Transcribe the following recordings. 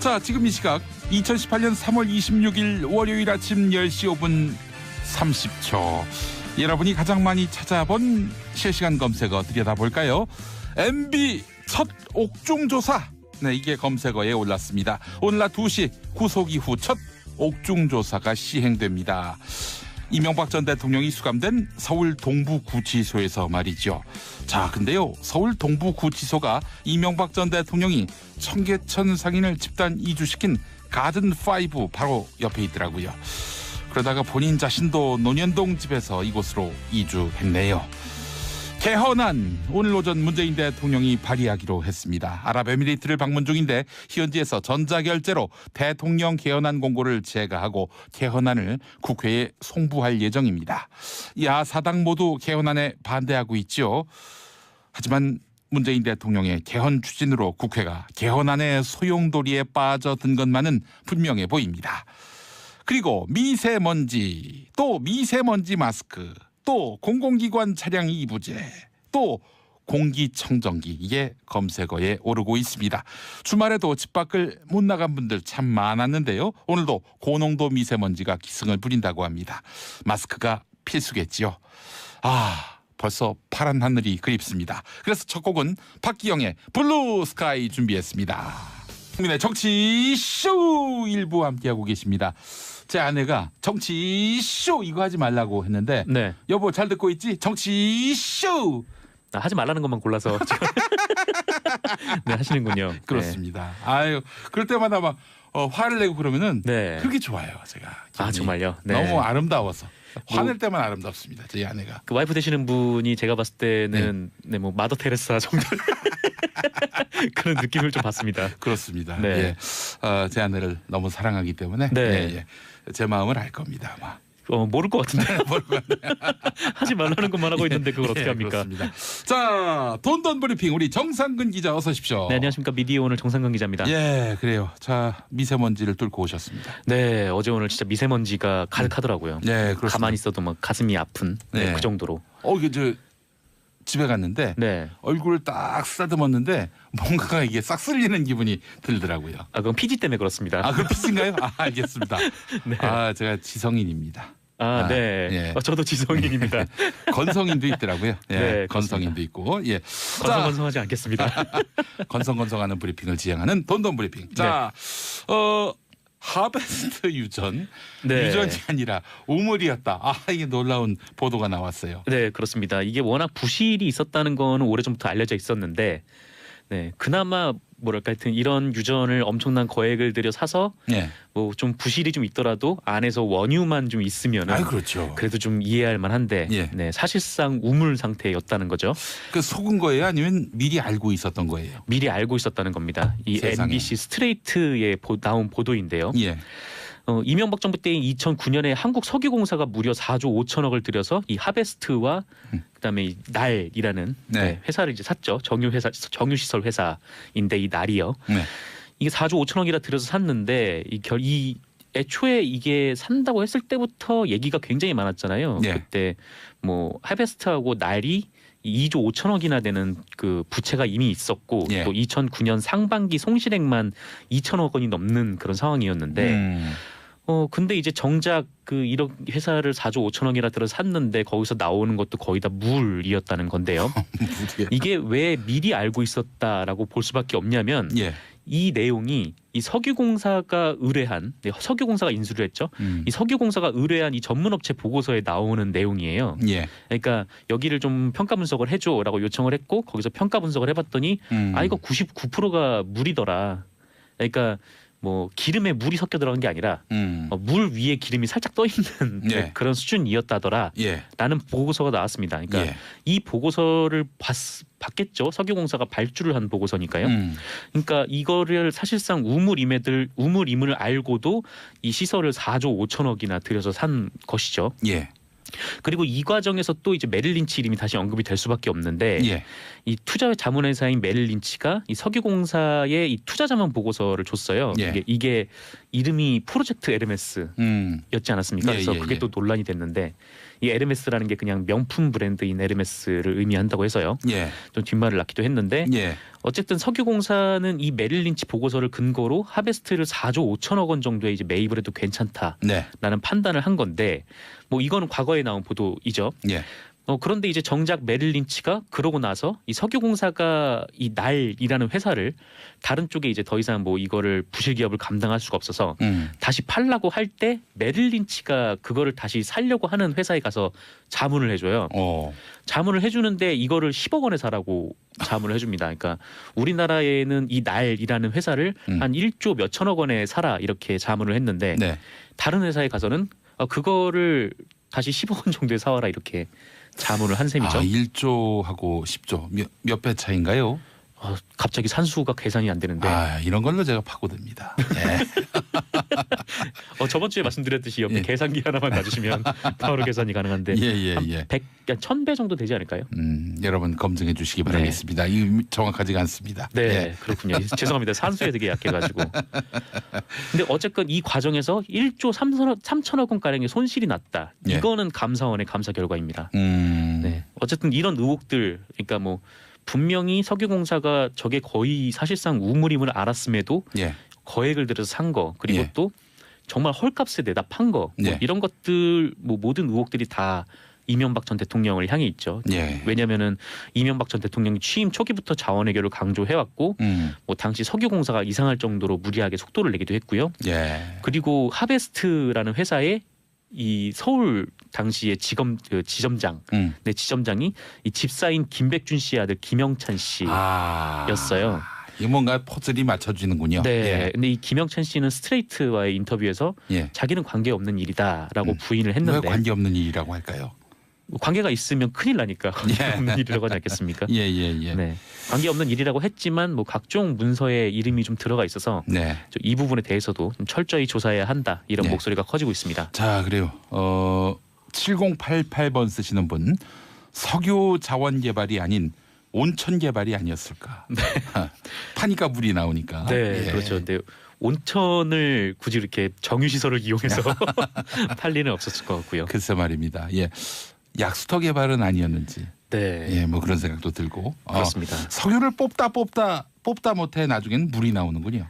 자, 지금 이 시각 2018년 3월 26일 월요일 아침 10시 5분 30초. 여러분이 가장 많이 찾아본 실시간 검색어 들여다볼까요? MB 첫 옥중조사. 네, 이게 검색어에 올랐습니다. 오늘 낮 2시 구속 이후 첫 옥중조사가 시행됩니다. 이명박 전 대통령이 수감된 서울 동부구치소에서 말이죠. 자, 근데요, 서울 동부구치소가 이명박 전 대통령이 청계천 상인을 집단 이주시킨 가든5 바로 옆에 있더라고요. 그러다가 본인 자신도 논현동 집에서 이곳으로 이주했네요. 개헌안 오늘 오전 문재인 대통령이 발의하기로 했습니다. 아랍에미리트를 방문 중인데 현지에서 전자결제로 대통령 개헌안 공고를 제거하고 개헌안을 국회에 송부할 예정입니다. 야사당 모두 개헌안에 반대하고 있죠. 하지만 문재인 대통령의 개헌 추진으로 국회가 개헌안의 소용돌이에 빠져든 것만은 분명해 보입니다. 그리고 미세먼지, 또 미세먼지 마스크, 또 공공기관 차량 이부제, 또 공기청정기, 이게 검색어에 오르고 있습니다. 주말에도 집 밖을 못 나간 분들 참 많았는데요. 오늘도 고농도 미세먼지가 기승을 부린다고 합니다. 마스크가 필수겠지요. 벌써 파란 하늘이 그립습니다. 그래서 첫 곡은 박기영의 블루 스카이 준비했습니다. 국민의 정치쇼 일부 함께하고 계십니다. 제 아내가 정치쇼 이거 하지 말라고 했는데, 네. 여보 잘 듣고 있지? 정치쇼 하지 말라는 것만 골라서 네, 하시는군요. 그렇습니다. 네. 아유, 그럴 때마다 막 화를 내고 그러면은 네. 그렇게 좋아요, 제가. 기분이. 정말요? 네. 너무 아름다워서. 화낼 때만 아름답습니다, 저희 아내가. 그 와이프 되시는 분이 제가 봤을 때는 뭐 마더 테레사 정도 그런 느낌을 좀 받습니다. 그렇습니다. 네. 예. 제 아내를 너무 사랑하기 때문에 네. 예. 제 마음을 알 겁니다, 아마. 모를 것 같은데. 하지 말라는 것만 하고 있는데 그걸 어떻게 합니까? 그렇습니다. 자, 돈돈 브리핑 우리 정상근 기자 어서 오십시오. 네, 안녕하십니까. 미디어 오늘 정상근 기자입니다. 예, 그래요. 자, 미세먼지를 뚫고 오셨습니다. 네, 어제 오늘 진짜 미세먼지가 가득하더라고요. 네, 그렇습니다. 가만히 있어도 막 가슴이 아픈 네. 그 정도로. 이게 저 집에 갔는데 네. 얼굴을 딱 쓰다듬었는데 뭔가가 이게 싹 쓸리는 기분이 들더라고요. 그건 피지 때문에 그렇습니다. 그 피지인가요? 알겠습니다. 네. 제가 지성인입니다. 네. 예. 저도 지성인입니다. 건성인도 있더라고요. 예, 네, 건성인도 있고. 예. 건성건성하지 않겠습니다. 건성건성하는 브리핑을 지향하는 돈돈 브리핑. 자, 하베스트 유전. 네. 유전이 아니라 우물이었다. 이게 놀라운 보도가 나왔어요. 네, 그렇습니다. 이게 워낙 부실이 있었다는 거는 오래전부터 알려져 있었는데, 네, 그나마 뭐랄까 하여튼 이런 유전을 엄청난 거액을 들여 사서 예. 뭐 좀 부실이 좀 있더라도 안에서 원유만 좀 있으면은 그렇죠. 그래도 좀 이해할 만한데, 예. 네, 사실상 우물 상태였다는 거죠. 그 속은 거예요? 아니면 미리 알고 있었던 거예요? 미리 알고 있었다는 겁니다. 이 세상에. MBC 스트레이트에 나온 보도인데요. 예. 이명박 정부 때인 2009년에 한국석유공사가 무려 4조 5천억을 들여서 이 하베스트와 그다음에 이 날이라는 네. 회사를 이제 샀죠. 정유시설 회사인데 이 날이요. 네. 이게 4조 5천억이라 들여서 샀는데 이 애초에 이게 산다고 했을 때부터 얘기가 굉장히 많았잖아요. 예. 그때 뭐 하베스트하고 날이 2조 5천억이나 되는 그 부채가 이미 있었고, 예. 또 2009년 상반기 송실액만 2천억 원이 넘는 그런 상황이었는데, 근데 이제 정작 그 1억 회사를 4조 5천억이나 들어 샀는데 거기서 나오는 것도 거의 다 물이었다는 건데요. 이게 왜 미리 알고 있었다라고 볼 수밖에 없냐면, 예. 이 내용이 이 석유공사가 의뢰한, 석유공사가 인수를 했죠. 이 석유공사가 의뢰한 이 전문업체 보고서에 나오는 내용이에요. 예. 그러니까 여기를 좀 평가 분석을 해줘라고 요청을 했고, 거기서 평가 분석을 해봤더니 이거 99%가 물이더라. 그러니까 뭐 기름에 물이 섞여 들어간 게 아니라 물 위에 기름이 살짝 떠 있는 예. 그런 수준이었다더라. 예. 라는 보고서가 나왔습니다. 그러니까 예. 이 보고서를 봤겠죠. 석유공사가 발주를 한 보고서니까요. 그러니까 이거를 사실상 우물임을 알고도 이 시설을 4조 5천억이나 들여서 산 것이죠. 예. 그리고 이 과정에서 또 이제 메릴 린치 이름이 다시 언급이 될 수밖에 없는데, 예. 이 투자 자문회사인 메릴 린치가 이 석유공사에 이 투자 자문 보고서를 줬어요. 예. 이게 이름이 프로젝트 에르메스였지 않았습니까? 예, 그래서 예, 그게 예. 또 논란이 됐는데, 이 에르메스라는 게 그냥 명품 브랜드인 에르메스를 의미한다고 해서요. 예. 좀 뒷말을 낳기도 했는데 예. 어쨌든 석유공사는 이 메릴 린치 보고서를 근거로 하베스트를 4조 5천억 원 정도에 이제 매입을 해도 괜찮다라는 네. 판단을 한 건데 뭐 이거는 과거에 나온 보도이죠. 예. 그런데 이제 정작 메릴 린치가 그러고 나서 이 석유공사가 이 날이라는 회사를 다른 쪽에 이제 더 이상 뭐 이거를 부실 기업을 감당할 수가 없어서 다시 팔라고 할 때 메릴 린치가 그거를 다시 살려고 하는 회사에 가서 자문을 해줘요. 자문을 해주는데 이거를 10억 원에 사라고 자문을 해줍니다. 그러니까 우리나라에는 이 날이라는 회사를 한 1조 몇 천억 원에 사라 이렇게 자문을 했는데 네. 다른 회사에 가서는 그거를 다시 10억 원 정도에 사와라 이렇게 자문을 한 셈이죠. 1조하고 10조 몇 배 차인가요? 갑자기 산수가 계산이 안 되는데. 이런 걸로 제가 파고듭니다. 네. 저번 주에 말씀드렸듯이 옆에 예. 계산기 하나만 놔주시면 바로 계산이 가능한데 한 1000배 정도 되지 않을까요? 여러분 검증해 주시기 바라겠습니다. 이 정확하지가 않습니다. 네, 예. 그렇군요. 죄송합니다. 산수에 되게 약해가지고. 근데 어쨌건 이 과정에서 1조 3천억 원가량의 손실이 났다. 예. 이거는 감사원의 감사 결과입니다. 네. 어쨌든 이런 의혹들, 그러니까 뭐 분명히 석유공사가 저게 거의 사실상 우물임을 알았음에도 예. 거액을 들여서 산 거, 그리고 예. 또 정말 헐값에 내다 판 거, 예. 이런 것들 뭐 모든 의혹들이 다 이명박 전 대통령을 향해 있죠. 예. 왜냐하면은 이명박 전 대통령이 취임 초기부터 자원외교를 강조해왔고, 뭐 당시 석유공사가 이상할 정도로 무리하게 속도를 내기도 했고요. 예. 그리고 하베스트라는 회사에 이 서울 당시의 지점장, 네, 지점장이 이 집사인 김백준 씨의 아들 김영찬 씨였어요. 이 뭔가 퍼즐이 맞춰지는군요. 네. 예. 근데 이 김영찬 씨는 스트레이트와의 인터뷰에서 예. 자기는 관계 없는 일이다라고 부인을 했는데 왜 관계 없는 일이라고 할까요? 관계가 있으면 큰일 나니까 관계 없는 일이라고 하지 않겠습니까? 예. 네. 관계 없는 일이라고 했지만 뭐 각종 문서에 이름이 좀 들어가 있어서 네. 이 부분에 대해서도 좀 철저히 조사해야 한다 이런 네. 목소리가 커지고 있습니다. 자, 그래요. 7088번 쓰시는 분 석유 자원 개발이 아닌 온천 개발이 아니었을까? 네. 파니까 물이 나오니까. 네, 예. 그렇죠. 근데 온천을 굳이 이렇게 정유시설을 이용해서 팔 리는 없었을 것 같고요. 글쎄 말입니다. 예. 약수터 개발은 아니었는지. 네, 예, 뭐 그런 생각도 들고. 그렇습니다. 석유를 뽑다 못해 나중에는 물이 나오는군요.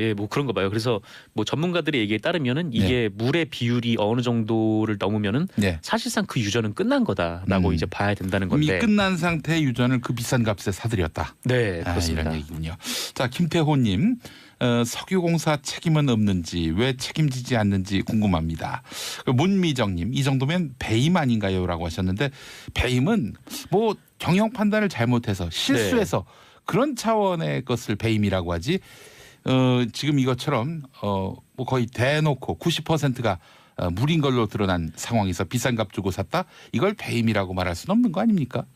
예, 뭐 그런 거 봐요. 그래서 뭐 전문가들의 얘기에 따르면은 이게 물의 비율이 어느 정도를 넘으면은 네. 사실상 그 유전은 끝난 거다라고 이제 봐야 된다는 이미 건데. 끝난 상태의 유전을 그 비싼 값에 사들였다. 네, 그렇습니다. 이런 얘기군요. 자, 김태호님, 석유공사 책임은 없는지 왜 책임지지 않는지 궁금합니다. 문미정님, 이 정도면 배임 아닌가요?라고 하셨는데 배임은 뭐 경영 판단을 잘못해서 실수해서 그런 차원의 것을 배임이라고 하지. 지금 이것처럼 뭐 거의 대놓고 90%가 물인 걸로 드러난 상황에서 비싼 값 주고 샀다? 이걸 배임이라고 말할 수는 없는 거 아닙니까?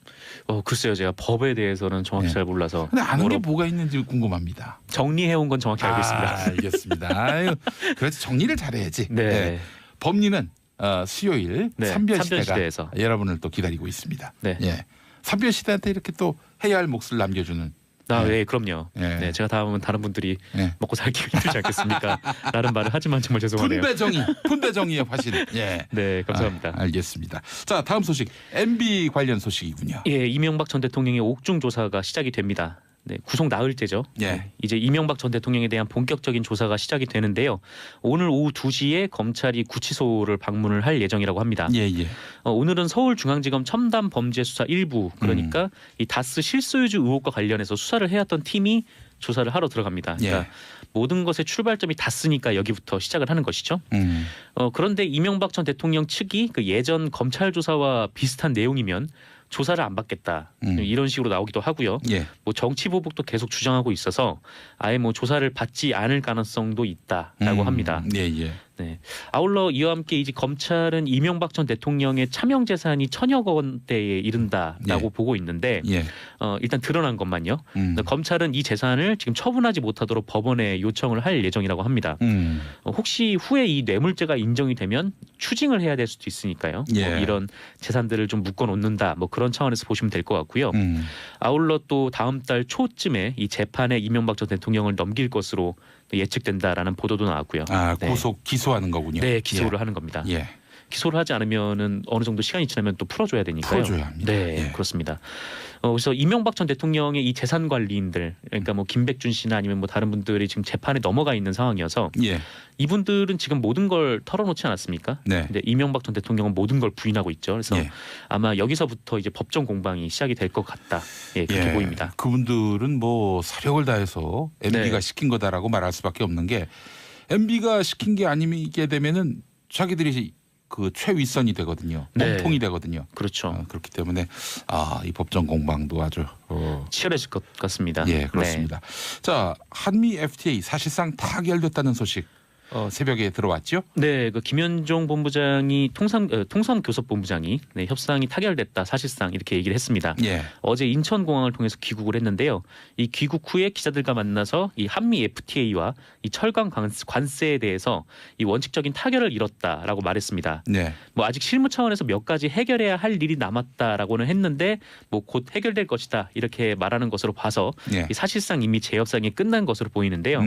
글쎄요, 제가 법에 대해서는 정확히 잘 몰라서. 근데 아는 게 뭐가 있는지 궁금합니다. 정리해온 건 정확히 알고 있습니다. 알겠습니다. 아유, 그래서 정리를 잘해야지. 네. 법리는 수요일 네, 삼변시대가 삼변시대에서. 여러분을 또 기다리고 있습니다. 네. 예. 삼변시대한테 이렇게 또 해야 할 몫을 남겨주는. 네, 그럼요. 예. 네, 제가 다음은 다른 분들이 예. 먹고 살기 힘들지 않겠습니까? 라는 말을 하지만 정말 죄송하네요. 분배정의의 화신. 예. 네, 감사합니다. 알겠습니다. 자, 다음 소식 MB 관련 소식이군요. 예, 이명박 전 대통령의 옥중 조사가 시작이 됩니다. 네, 구속 나흘째죠. 예. 네, 이제 이명박 전 대통령에 대한 본격적인 조사가 시작이 되는데요. 오늘 오후 2시에 검찰이 구치소를 방문을 할 예정이라고 합니다. 예. 오늘은 서울중앙지검 첨단범죄수사 1부, 그러니까 이 다스 실소유주 의혹과 관련해서 수사를 해왔던 팀이 조사를 하러 들어갑니다. 그러니까 모든 것의 출발점이 다스니까 여기부터 시작을 하는 것이죠. 그런데 이명박 전 대통령 측이 그 예전 검찰 조사와 비슷한 내용이면 조사를 안 받겠다 이런 식으로 나오기도 하고요. 예. 뭐 정치 보복도 계속 주장하고 있어서 아예 뭐 조사를 받지 않을 가능성도 있다라고 합니다. 예. 네. 아울러 이와 함께 이제 검찰은 이명박 전 대통령의 차명 재산이 1,000억 원대에 이른다라고 보고 있는데 예. 일단 드러난 것만요. 검찰은 이 재산을 지금 처분하지 못하도록 법원에 요청을 할 예정이라고 합니다. 혹시 후에 이 뇌물죄가 인정이 되면 추징을 해야 될 수도 있으니까요. 예. 뭐 이런 재산들을 좀 묶어놓는다. 뭐 그런 차원에서 보시면 될 것 같고요. 아울러 또 다음 달 초쯤에 이 재판에 이명박 전 대통령을 넘길 것으로 예측된다라는 보도도 나왔고요. 기소하는 거군요. 네, 기소를 하는 겁니다. 예. 기소를 하지 않으면은 어느 정도 시간이 지나면 또 풀어줘야 되니까요. 풀어줘야 합니다. 네, 예. 그렇습니다. 그래서 이명박 전 대통령의 이 재산 관리인들, 그러니까 뭐 김백준 씨나 아니면 뭐 다른 분들이 지금 재판에 넘어가 있는 상황이어서 예. 이분들은 지금 모든 걸 털어놓지 않았습니까? 네. 근데 이명박 전 대통령은 모든 걸 부인하고 있죠. 그래서 예. 아마 여기서부터 이제 법정 공방이 시작이 될 것 같다. 예, 그렇게 예. 보입니다. 그분들은 뭐 사력을 다해서 MB가 네. 시킨 거다라고 말할 수밖에 없는 게 MB가 시킨 게 아니게 되면은 자기들이 그 최윗선이 되거든요. 네. 몸통이 되거든요. 그렇죠. 그렇기 때문에 이 법정 공방도 아주 치열해질 것 같습니다. 예, 그렇습니다. 자, 한미 FTA 사실상 타결됐다는 소식 새벽에 들어왔죠? 네, 그 김현종 본부장이 통상교섭본부장이 협상이 타결됐다 사실상 이렇게 얘기를 했습니다. 예. 어제 인천공항을 통해서 귀국을 했는데요. 이 귀국 후에 기자들과 만나서 이 한미 FTA와 이 철강 관세에 대해서 이 원칙적인 타결을 이뤘다라고 말했습니다. 네. 뭐 아직 실무 차원에서 몇 가지 해결해야 할 일이 남았다라고는 했는데 뭐 곧 해결될 것이다 이렇게 말하는 것으로 봐서 예. 이 사실상 이미 재협상이 끝난 것으로 보이는데요.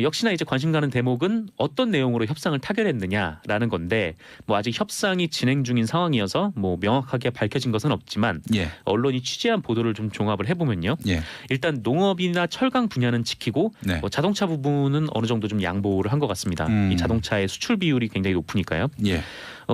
역시나 이제 관심 가는 대목은 어떤 내용으로 협상을 타결했느냐라는 건데 뭐 아직 협상이 진행 중인 상황이어서 뭐 명확하게 밝혀진 것은 없지만 예. 언론이 취재한 보도를 좀 종합을 해보면요. 예. 일단 농업이나 철강 분야는 지키고 네. 뭐 자동차 부분은 어느 정도 좀 양보를 한 것 같습니다. 이 자동차의 수출 비율이 굉장히 높으니까요. 예.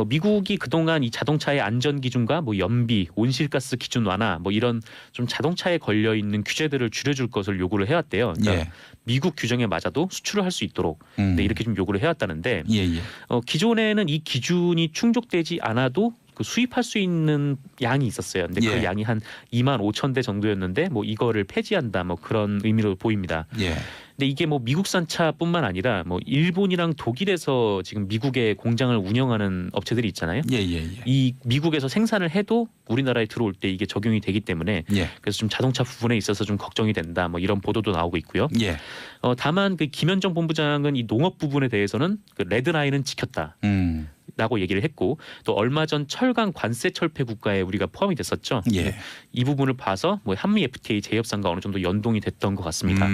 미국이 그동안 이 자동차의 안전 기준과 뭐 연비, 온실가스 기준 완화 뭐 이런 좀 자동차에 걸려 있는 규제들을 줄여줄 것을 요구를 해왔대요. 그러니까 예. 미국 규정에 맞아도 수출을 할 수 있도록 네, 이렇게 좀 요구를 해왔다는데 예. 예. 기존에는 이 기준이 충족되지 않아도 그 수입할 수 있는 양이 있었어요. 근데 예. 그 양이 한 2만 5천 대 정도였는데 뭐 이거를 폐지한다 뭐 그런 의미로 보입니다. 예. 근데 이게 뭐 미국산 차뿐만 아니라 뭐 일본이랑 독일에서 지금 미국의 공장을 운영하는 업체들이 있잖아요. 예. 예. 이 미국에서 생산을 해도 우리나라에 들어올 때 이게 적용이 되기 때문에 예. 그래서 좀 자동차 부분에 있어서 좀 걱정이 된다. 뭐 이런 보도도 나오고 있고요. 예. 다만 그 김현정 본부장은 이 농업 부분에 대해서는 그 레드라인은 지켰다. 라고 얘기를 했고 또 얼마 전 철강 관세 철폐 국가에 우리가 포함이 됐었죠. 예. 이 부분을 봐서 뭐 한미 FTA 재협상과 어느 정도 연동이 됐던 것 같습니다.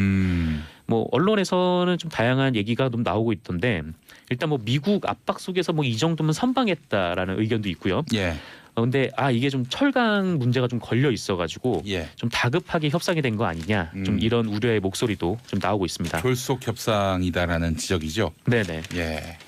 뭐 언론에서는 좀 다양한 얘기가 좀 나오고 있던데 일단 뭐 미국 압박 속에서 뭐 이 정도면 선방했다라는 의견도 있고요. 예. 근데 이게 좀 철강 문제가 좀 걸려 있어가지고 예. 좀 다급하게 협상이 된 거 아니냐 좀 이런 우려의 목소리도 좀 나오고 있습니다. 졸속 협상이다라는 지적이죠. 네네. 예.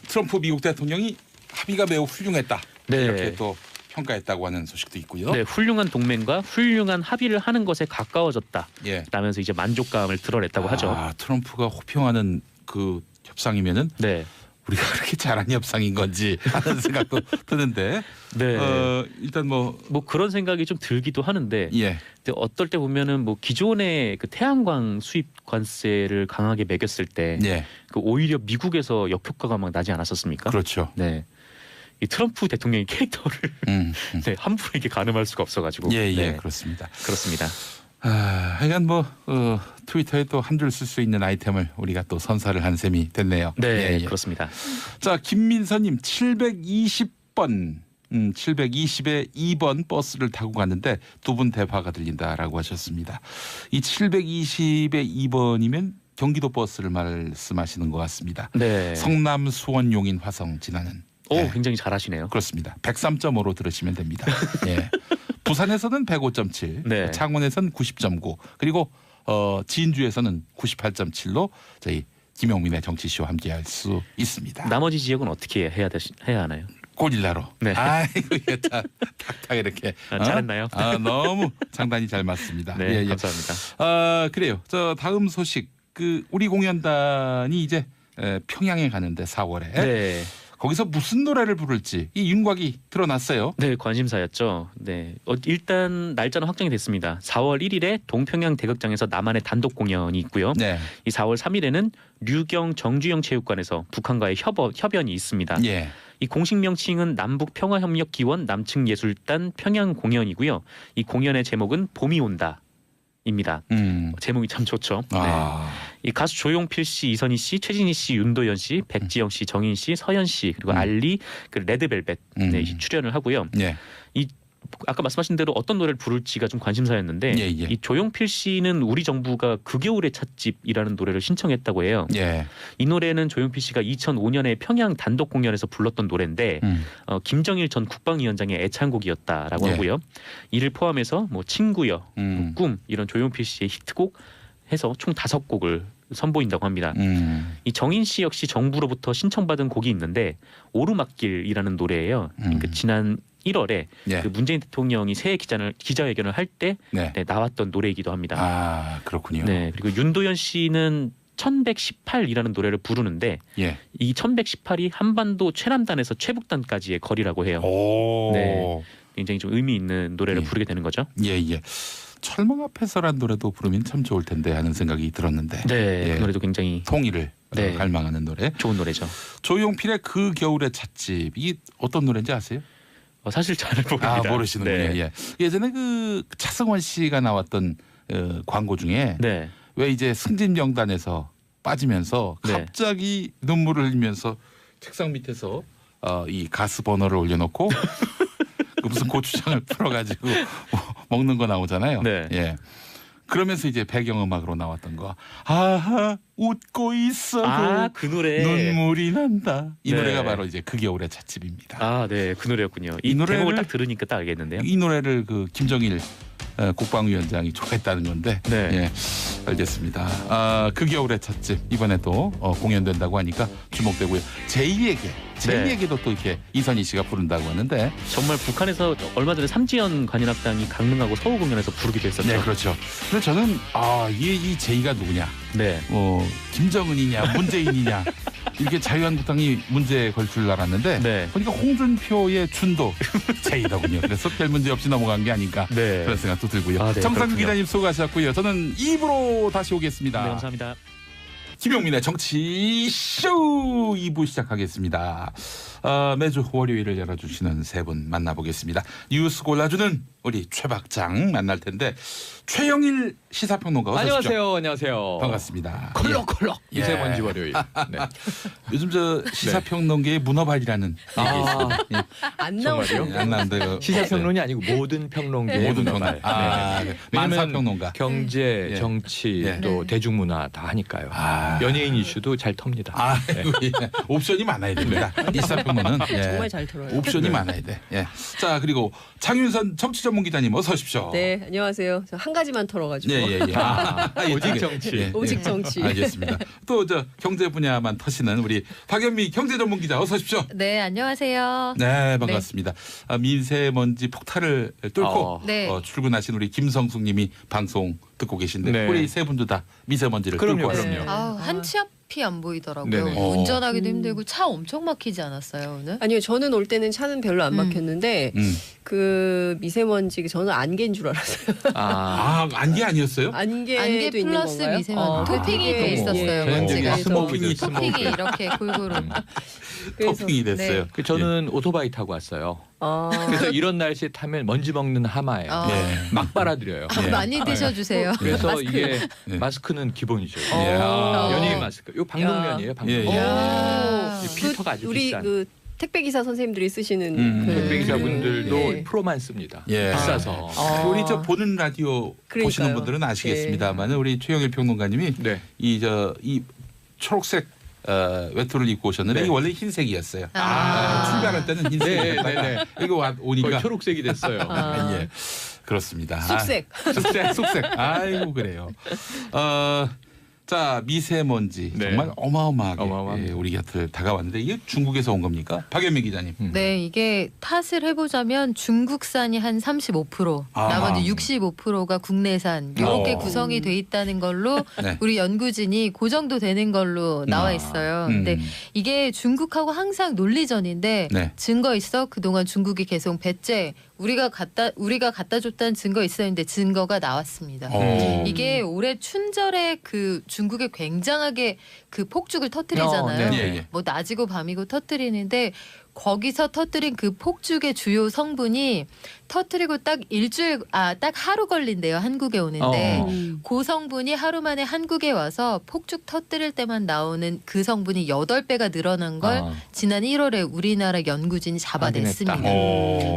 트럼프 미국 대통령이 합의가 매우 훌륭했다. 네. 이렇게 또 평가했다고 하는 소식도 있고요. 네, 훌륭한 동맹과 훌륭한 합의를 하는 것에 가까워졌다. 예. 라면서 이제 만족감을 드러냈다고 하죠. 트럼프가 호평하는 그 협상이면은 네. 우리가 그렇게 잘한 협상인 건지 하는 생각도 드는데 네. 일단 뭐 그런 생각이 좀 들기도 하는데 예. 근데 어떨 때 보면은 뭐 기존의 그 태양광 수입 관세를 강하게 매겼을 때 예. 그 오히려 미국에서 역효과가 막 나지 않았었습니까? 그렇죠. 네. 이 트럼프 대통령의 캐릭터를 네, 함부로 가늠할 수가 없어가지고. 예, 네, 그렇습니다. 그렇습니다. 하여간 뭐 트위터에 또 한 줄 쓸 수 있는 아이템을 우리가 또 선사를 한 셈이 됐네요. 네, 예. 그렇습니다. 자, 김민서님 720번 720에 2번 버스를 타고 갔는데 두 분 대화가 들린다라고 하셨습니다. 이 720에 2번이면 경기도 버스를 말씀하시는 것 같습니다. 네. 성남 수원 용인 화성 지나는. 오, 네. 굉장히 잘하시네요. 그렇습니다. 103.5로 들으시면 됩니다. 예. 부산에서는 105.7, 네. 창원에서는 90.9, 그리고 진주에서는 98.7로 저희 김용민의 정치쇼와 함께할 수 있습니다. 나머지 지역은 어떻게 해야 하나요? 고릴라로. 네. 아이고 이게 탁 이렇게. 잘했나요? 너무 상당히 잘 맞습니다. 네, 예. 감사합니다. 그래요. 저 다음 소식 우리 공연단이 이제 평양에 가는데 4월에. 네. 거기서 무슨 노래를 부를지 이 윤곽이 드러났어요. 네, 관심사였죠. 네, 일단 날짜는 확정이 됐습니다. 4월 1일에 동평양 대극장에서 나만의 단독 공연이 있고요. 네. 이 4월 3일에는 류경 정주영 체육관에서 북한과의 협연이 있습니다. 예. 이 공식 명칭은 남북평화협력기원 남측예술단 평양 공연이고요. 이 공연의 제목은 봄이 온다. 입니다. 제목이 참 좋죠. 네. 이 가수 조용필 씨, 이선희 씨, 최진희 씨, 윤도현 씨, 백지영 씨, 정인 씨, 서현 씨 그리고 알리, 그 레드벨벳 네, 출연을 하고요. 예. 이 아까 말씀하신 대로 어떤 노래를 부를지가 좀 관심사였는데 예, 예. 이 조용필 씨는 우리 정부가 그 겨울의 찻집이라는 노래를 신청했다고 해요. 예. 이 노래는 조용필 씨가 2005년에 평양 단독 공연에서 불렀던 노래인데 김정일 전 국방위원장의 애창곡이었다라고 예. 하고요. 이를 포함해서 뭐 친구여, 꿈 이런 조용필 씨의 히트곡 해서 총 5곡을 선보인다고 합니다. 이 정인 씨 역시 정부로부터 신청받은 곡이 있는데 오르막길이라는 노래예요. 그러니까 지난 1월에 예. 그 문재인 대통령이 새해 기자회견을 할 때 네. 나왔던 노래이기도 합니다. 아, 그렇군요. 네, 그리고 윤도현 씨는 1118이라는 노래를 부르는데 예. 이 1118이 한반도 최남단에서 최북단까지의 거리라고 해요. 오. 네. 굉장히 좀 의미 있는 노래를 예. 부르게 되는 거죠. 예, 예. 철망 앞에서란 노래도 부르면 참 좋을 텐데 하는 생각이 들었는데. 네, 예. 그 노래도 굉장히 통일을 네. 갈망하는 노래. 좋은 노래죠. 조용필의 그 겨울의 찻집. 이게 어떤 노래인지 아세요? 사실 잘 모릅니다. 아, 모르시는군요. 네. 예. 예전에 그 차승원 씨가 나왔던 광고 중에 네. 왜 이제 승진명단에서 빠지면서 네. 갑자기 눈물을 흘리면서 책상 밑에서 이 가스 버너를 올려놓고 그 무슨 고추장을 풀어가지고 먹는 거 나오잖아요. 네. 예. 그러면서 이제 배경음악으로 나왔던 거. 아하 웃고 있어도 그 노래. 눈물이 난다. 이 네. 노래가 바로 이제 그 겨울의 찻집입니다. 네, 그 노래였군요. 이 이 노래를- 제목을 딱 들으니까 딱 알겠는데요. 이 노래를 그 김정일 국방위원장이 좋아했다는 건데. 네. 예, 알겠습니다. 그 겨울의 찻집 이번에도 공연된다고 하니까 주목되고요. 제2에게도 또 이렇게 이선희 씨가 부른다고 하는데. 정말 북한에서 얼마 전에 삼지연 관현악단이 강릉하고 서울 공연에서 부르기도 했었죠. 네, 그렇죠. 근데 저는 이 제2가 누구냐? 네. 김정은이냐 문재인이냐 이렇게 자유한국당이 문제에 걸 줄 알았는데 네. 보니까 홍준표의 준도 제2더군요. 그래서 별 문제 없이 넘어간 게 아닌가 네. 그런 생각도 들고요. 네, 정상근 그렇군요. 기자님 수고하셨고요. 저는 2부로 다시 오겠습니다. 네, 감사합니다. 김용민의 정치쇼 2부 시작하겠습니다. 매주 월요일을 열어주시는 세 분 만나보겠습니다. 뉴스 골라주는 우리 최 박장 만날 텐데 최영일 시사평론가 어서 오십시오. 안녕하세요. 반갑습니다. 콜록콜록 예. 미세먼지 월요일. 네. 요즘 저 시사평론계의 문어발이라는 안 정말요? 나오죠. 안 나는데요. 시사평론이 아니고 모든 평론계 모든 문어발. 평론. 네. 만사평론가. 경제, 예. 정치, 예. 또 대중문화 다 하니까요. 연예인 이슈도 잘 텁니다. 예. 옵션이 많아야 됩니다. 이 시사평론은 정말 잘 들어요. 옵션이 많아야 돼. 예. 자, 그리고 장윤선 정치전문기자님 어서 오십시오. 네, 안녕하세요. 저 한 가지만 털어가지고. 예. 오직 정치. 오직 정치. 알겠습니다. 또 저 경제 분야만 터시는 우리 박연미 경제전문기자 어서 오십시오. 네, 안녕하세요. 네, 반갑습니다. 미세먼지 폭탄을 뚫고 네. 출근하신 우리 김성숙님이 방송 듣고 계신데 네. 우리 세 분도 다 미세먼지를 뚫고 그럼요, 왔습니다. 그럼요. 아우, 한치 앞이 안 보이더라고요. 네네. 운전하기도 힘들고 차 엄청 막히지 않았어요, 오늘? 아니요, 저는 올 때는 차는 별로 안 막혔는데 그 미세먼지 저는 안개인 줄 알았어요. 안개 아니었어요? 안개도 안개 있는 플러스 건가요? 미세먼지 토핑이 그게, 돼 있었어요. 예. 먼지가. 저희는 스모그죠, 토핑이 스모그. 이렇게 골고루. 그래서- 토핑이 됐어요. 그 저는 오토바이 타고 왔어요. 아, 그래서 이런 날씨에 타면 먼지 먹는 하마예요. 아. 예. 막 빨아들여요. 예. 많이 드셔주세요. 그래서 마스크. 이게 예. 마스크는 기본이죠. 예. 연예인 마스크. 이거 방독면이에요. 야. 방독면. 예, 예. 야. 이 필터가 아주 우리 비싼. 그 택배 기사 선생님들이 쓰시는 그 택배기사분들도 예. 프로만 씁니다. 예. 비싸서. 우리 저 보는 라디오 그러니까요. 보시는 분들은 아시겠습니다만 우리 최영일 평론가님이 네. 이 초록색 외투를 입고 오셨는데 네. 이게 원래 흰색이었어요. 아. 출발할 때는 흰색이었다가 네, 네, 이거 오니까 거의 초록색이 됐어요. 예. 그렇습니다. 쑥색. 쑥색. 아이고 그래요. 자 미세먼지 네. 정말 어마어마하게 어마어마합니다. 우리 곁을 다가왔는데 이게 중국에서 온 겁니까? 박연미 기자님. 네, 이게 탓을 해보자면 중국산이 한 35%, 아. 나머지 65%가 국내산 이렇게 어. 구성이 돼 있다는 걸로 네. 우리 연구진이 그 정도 되는 걸로 나와 있어요. 근데 이게 중국하고 항상 논리전인데 네. 증거 있어? 그동안 중국이 계속 배째 우리가 갖다 줬다는 증거 있었는데 증거가 나왔습니다. 이게 올해 춘절에 그 중국에 굉장하게 그 폭죽을 터뜨리잖아요. 네. 예, 예. 뭐 낮이고 밤이고 터뜨리는데 거기서 터뜨린 그 폭죽의 주요 성분이 터뜨리고 딱 딱 하루 걸린대요. 한국에 오는데 그 성분이 하루 만에 한국에 와서 폭죽 터뜨릴 때만 나오는 그 성분이 8배가 늘어난 걸 지난 1월에 우리나라 연구진이 잡아냈습니다.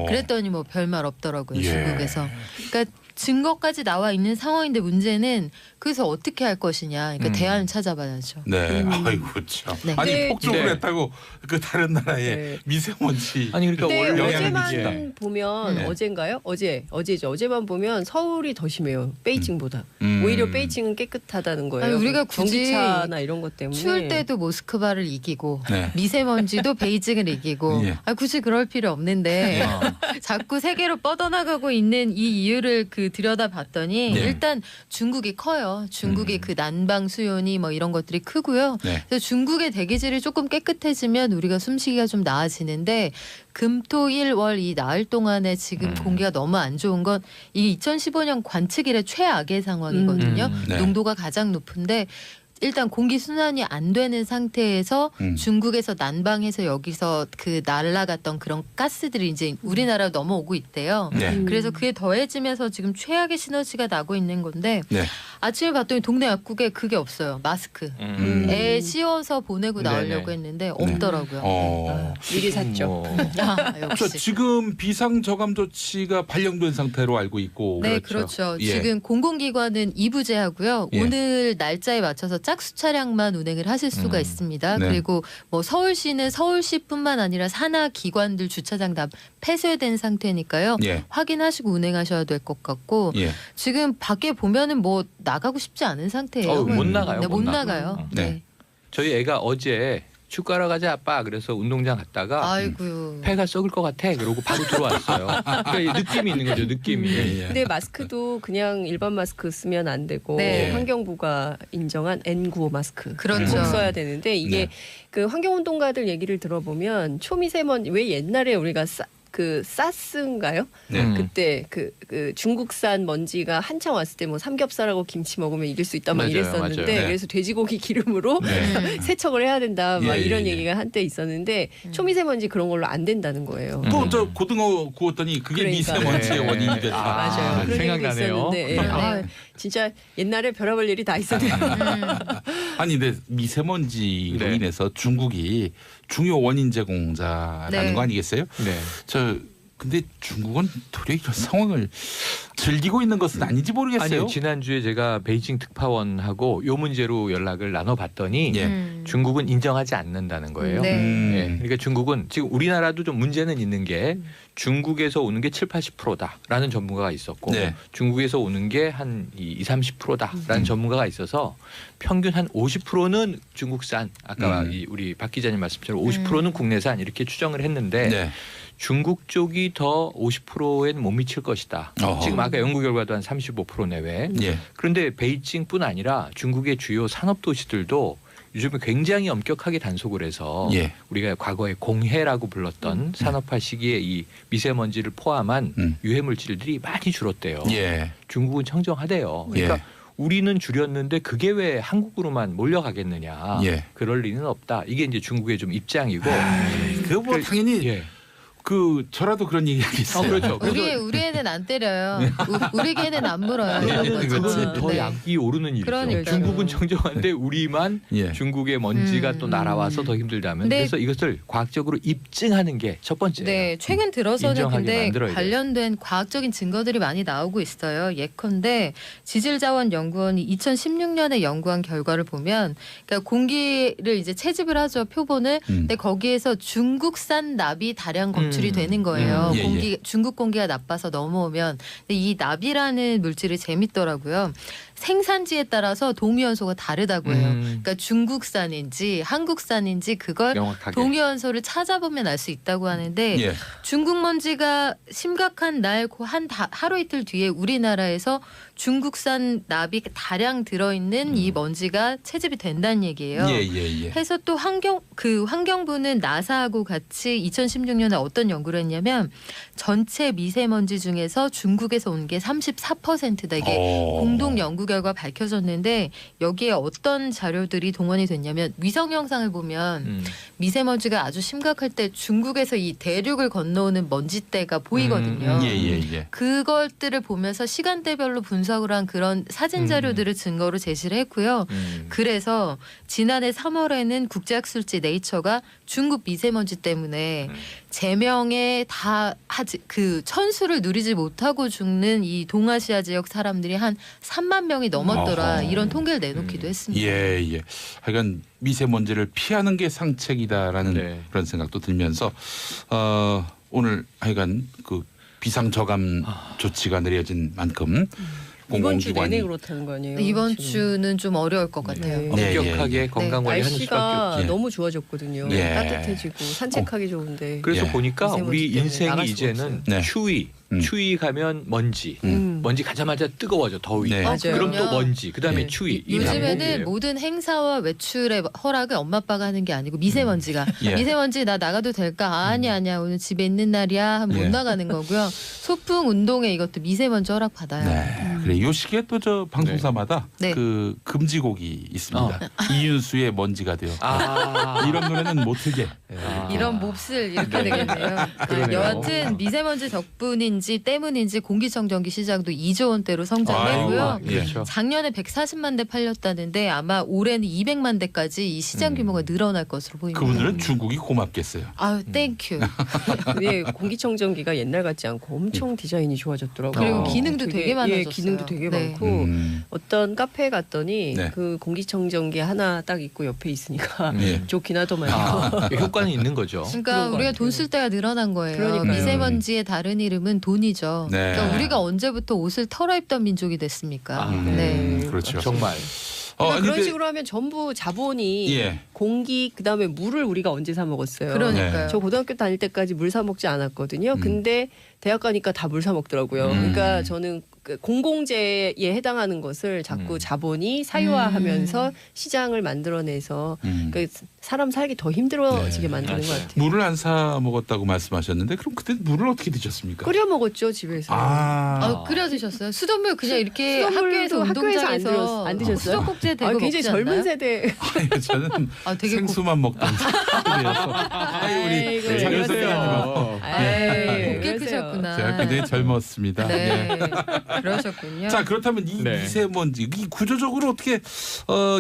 그랬더니 뭐 별말 없더라고요. 중국에서. 그러니까 증거까지 나와 있는 상황인데 문제는 그래서 어떻게 할 것이냐. 그러니까 대안을 찾아봐야죠. 네, 아이고 참. 네. 아니 폭죽을 네. 했다고 그 다른 나라의 네. 미세먼지. 아니 그러니까 근데 원래 어제만 예. 보면 네. 어제인가요? 어제죠. 어제만 보면 서울이 더 심해요. 베이징보다. 오히려 베이징은 깨끗하다는 거예요. 아니, 우리가 굳이 전기차나 이런 것 때문에. 추울 때도 모스크바를 이기고 네. 미세먼지도 베이징을 이기고 예. 굳이 그럴 필요 없는데 자꾸 세계로 뻗어나가고 있는 이 이유를 들여다봤더니 네. 일단 중국이 커요. 중국의 그 난방 수요니 뭐 이런 것들이 크고요. 네. 그래서 중국의 대기질이 조금 깨끗해지면 우리가 숨쉬기가 좀 나아지는데 금토일월 이 나흘 동안에 지금 공기가 너무 안 좋은 건 이게 2015년 관측 이래 최악의 상황이거든요. 네. 농도가 가장 높은데 일단 공기 순환이 안 되는 상태에서 중국에서 난방해서 여기서 그 날아갔던 그런 가스들이 이제 우리나라로 넘어오고 있대요. 네. 그래서 그게 더해지면서 지금 최악의 시너지가 나고 있는 건데 네. 아침에 봤더니 동네 약국에 그게 없어요. 마스크. 애 씌워서 보내고 나오려고 네네. 했는데 없더라고요. 미리 샀죠. 뭐. 아, 저 역시. 지금 비상 저감 조치가 발령된 상태로 알고 있고. 네, 그렇죠. 예. 지금 공공기관은 2부제하고요. 예. 오늘 날짜에 맞춰서 짝수 차량만 운행을 하실 수가 있습니다. 네. 그리고 뭐 서울시는 서울시뿐만 아니라 산하 기관들 주차장 다 폐쇄된 상태니까요. 예. 확인하시고 운행하셔야 될 것 같고 예. 지금 밖에 보면은 뭐 나가고 싶지 않은 상태예요. 못 나가요, 네, 못 못 나가. 나가요. 네. 네. 저희 애가 어제 축구하러 가자 아빠 그래서 운동장 갔다가 아이고요. 폐가 썩을 것 같아 그러고 바로 들어왔어요. 그러니까 이 느낌이 있는 거죠. 느낌이. 예. 근데 마스크도 그냥 일반 마스크 쓰면 안 되고 네. 환경부가 인정한 N95 마스크 그렇죠. 꼭 써야 되는데 이게 네. 그 환경운동가들 얘기를 들어보면 초미세먼지 왜 옛날에 우리가 사스인가요? 네. 그때 그 중국산 먼지가 한창 왔을 때 뭐 삼겹살하고 김치 먹으면 이길 수 있다 막 맞아요, 이랬었는데 맞아요. 네. 그래서 돼지고기 기름으로 네. 세척을 해야 된다 막 예, 이런 예. 얘기가 한때 있었는데 초미세먼지 그런 걸로 안 된다는 거예요. 또 저 고등어 구웠더니 그게 그러니까. 미세먼지의 네. 원인이 됐다. 맞아요. 그런 얘기도 생각나네요. 있었는데 예. 아, 진짜 옛날에 별의별 일이 다 있었네요. 아니 근데 미세먼지로 네. 인해서 중국이 중요 원인 제공자라는 네. 거 아니겠어요? 네. 근데 중국은 도리어 이런 상황을 즐기고 있는 것은 아닌지 모르겠어요. 아니요. 지난주에 제가 베이징 특파원하고 요 문제로 연락을 나눠봤더니 예. 중국은 인정하지 않는다는 거예요. 네. 예, 그러니까 중국은 지금 우리나라도 좀 문제는 있는 게 중국에서 오는 게 7, 80%다라는 전문가가 있었고 네. 중국에서 오는 게 한 20, 30%다라는 전문가가 있어서 평균 한 50%는 중국산 아까 우리 박 기자님 말씀처럼 50%는 국내산 이렇게 추정을 했는데 네. 중국 쪽이 더 50%에는 못 미칠 것이다. 어허. 지금 아까 연구 결과도 한 35% 내외. 예. 그런데 베이징뿐 아니라 중국의 주요 산업 도시들도 요즘에 굉장히 엄격하게 단속을 해서 예. 우리가 과거에 공해라고 불렀던 산업화 시기에 이 미세먼지를 포함한 유해 물질들이 많이 줄었대요. 예. 중국은 청정하대요. 그러니까 예. 우리는 줄였는데 그게 왜 한국으로만 몰려가겠느냐. 예. 그럴 리는 없다. 이게 이제 중국의 좀 입장이고. 그거 뭐 당연히 예. 저라도 그런 얘기 하겠어요. 그렇죠. 우리 애는 안 때려요. 우리 애는 안 물어요. 네, 이런 거죠. 그거는 더 네. 약이 오르는 일이죠. 그러니까요. 중국은 청정한데 우리만 예. 중국의 먼지가 또 날아와서 더 힘들다면 네. 그래서 이것을 과학적으로 입증하는 게 첫 번째예요. 네, 최근 들어서는 인정하게 근데 만들어야 돼요. 관련된 과학적인 증거들이 많이 나오고 있어요. 예컨대 지질자원연구원이 2016년에 연구한 결과를 보면, 그러니까 공기를 이제 채집을 하죠, 표본을. 근데 거기에서 중국산 납이 다량 검출이 되는 거예요. 예, 예. 중국 공기가 나빠서 넘어오면. 근데 이 납이라는 물질이 재밌더라고요. 생산지에 따라서 동위원소가 다르다고 해요. 그러니까 중국산인지 한국산인지 그걸 명확하게. 동위원소를 찾아보면 알 수 있다고 하는데 예. 중국 먼지가 심각한 날 하루 이틀 뒤에 우리나라에서 중국산 납이 다량 들어있는 이 먼지가 채집이 된다는 얘기예요. 예. 해서 또 환경부는 나사하고 같이 2016년에 어떤 연구를 했냐면 전체 미세먼지 중에서 중국에서 온 게 34%다. 이게 공동 연구 결과 밝혀졌는데 여기에 어떤 자료들이 동원이 됐냐면 위성 영상을 보면 미세먼지가 아주 심각할 때 중국에서 이 대륙을 건너오는 먼지대가 보이거든요. 예. 그것들을 보면서 시간대별로 분석을 한 그런 사진 자료들을 증거로 제시를 했고요. 그래서 지난해 3월에는 국제학술지 네이처가 중국 미세먼지 때문에 제명에 그 천수를 누리지 못하고 죽는 이 동아시아 지역 사람들이 한 3만 명이 넘었더라. 이런 통계를 내놓기도 했습니다. 예. 하여간 미세먼지를 피하는 게 상책이다라는 그런 생각도 들면서 오늘 하여간 그 비상저감 조치가 내려진 만큼 이번 주 공공기관이 내내 그렇다는 거 아니에요? 이번 지금. 주는 좀 어려울 것 같아요. 네. 엄격하게 건강관리하는 수밖에 날씨가 없지. 너무 좋아졌거든요. 예. 따뜻해지고 산책하기 좋은데. 그래서 예. 보니까 우리 미세먼지 때문에 인생이 나갈 수가 이제는 없어요. 네. 추위 가면 먼지, 음. 먼지 가자마자 뜨거워져 더위. 네. 맞아요. 그럼 또 먼지, 그다음에 네. 추위. 이 요즘에는 반복이에요. 모든 행사와 외출의 허락을 엄마 아빠가 하는 게 아니고 미세먼지가 예. 미세먼지 나 나가도 될까? 아니야 오늘 집에 있는 날이야 하면 예. 못 나가는 거고요. 소풍 운동회 이것도 미세먼지 허락 받아요. 네. 그래 요 시기에 또 저 방송사마다 네. 그 금지곡이 있습니다. 이윤수의 먼지가 되어. 이런 노래는 못 틀게. 이런 몹쓸 이렇게 되겠네요. 그러네요. 여하튼 미세먼지 덕분인지 때문인지 공기청정기 시장도 2조 원대로 성장했고요. 아이고, 예. 그렇죠. 작년에 140만 대 팔렸다는데 아마 올해는 200만 대까지 이 시장 규모가 늘어날 것으로 보입니다. 그분들은 중국이 고맙겠어요. 아유 땡큐. 네, 공기청정기가 옛날 같지 않고 엄청 디자인이 좋아졌더라고요. 그리고 기능도 되게 많아졌어요. 예, 기능도 되게 네. 많고 어떤 카페에 갔더니 네. 그 공기청정기 하나 딱 있고 옆에 있으니까 예. 좋긴 하더만요. 효과는 있는 거죠. 그러니까 그런 것 우리가 같아요. 돈 쓸 때가 늘어난 거예요. 그러니까요. 미세먼지의 다른 이름은 돈이죠. 네. 그러니까 우리가 언제부터 옷을 털어입던 민족이 됐습니까? 네. 그렇죠. 정말. 그러니까 그런 근데- 식으로 하면 전부 자본이 예. 공기 그다음에 물을 우리가 언제 사 먹었어요. 그러니까요. 저 고등학교 다닐 때까지 물 사 먹지 않았거든요. 근데 대학 가니까 다 물 사 먹더라고요. 그러니까 저는 그 공공재에 해당하는 것을 자꾸 자본이 사유화하면서 시장을 만들어내서 그 사람 살기 더 힘들어지게 네. 만드는 것 같아요. 물을 안 사 먹었다고 말씀하셨는데 그럼 그때 물을 어떻게 드셨습니까? 끓여 먹었죠 집에서. 끓여 드셨어요? 수돗물 그냥 이렇게 수돗물도 학교에서 학교에서 운동장에서 안 드셨어요? 수도꼭지에 대고 굉장히 먹지 젊은 않나요? 세대. 아니, 저는 되게 생수만 먹던 세대여서. 아유, 우리 장현 선생님하고 곱게 그러세요. 크셨구나. 제가 굉장히 젊었습니다. 네, 예. 그러셨군요. 자 그렇다면 이 네. 미세먼지 이 구조적으로 어떻게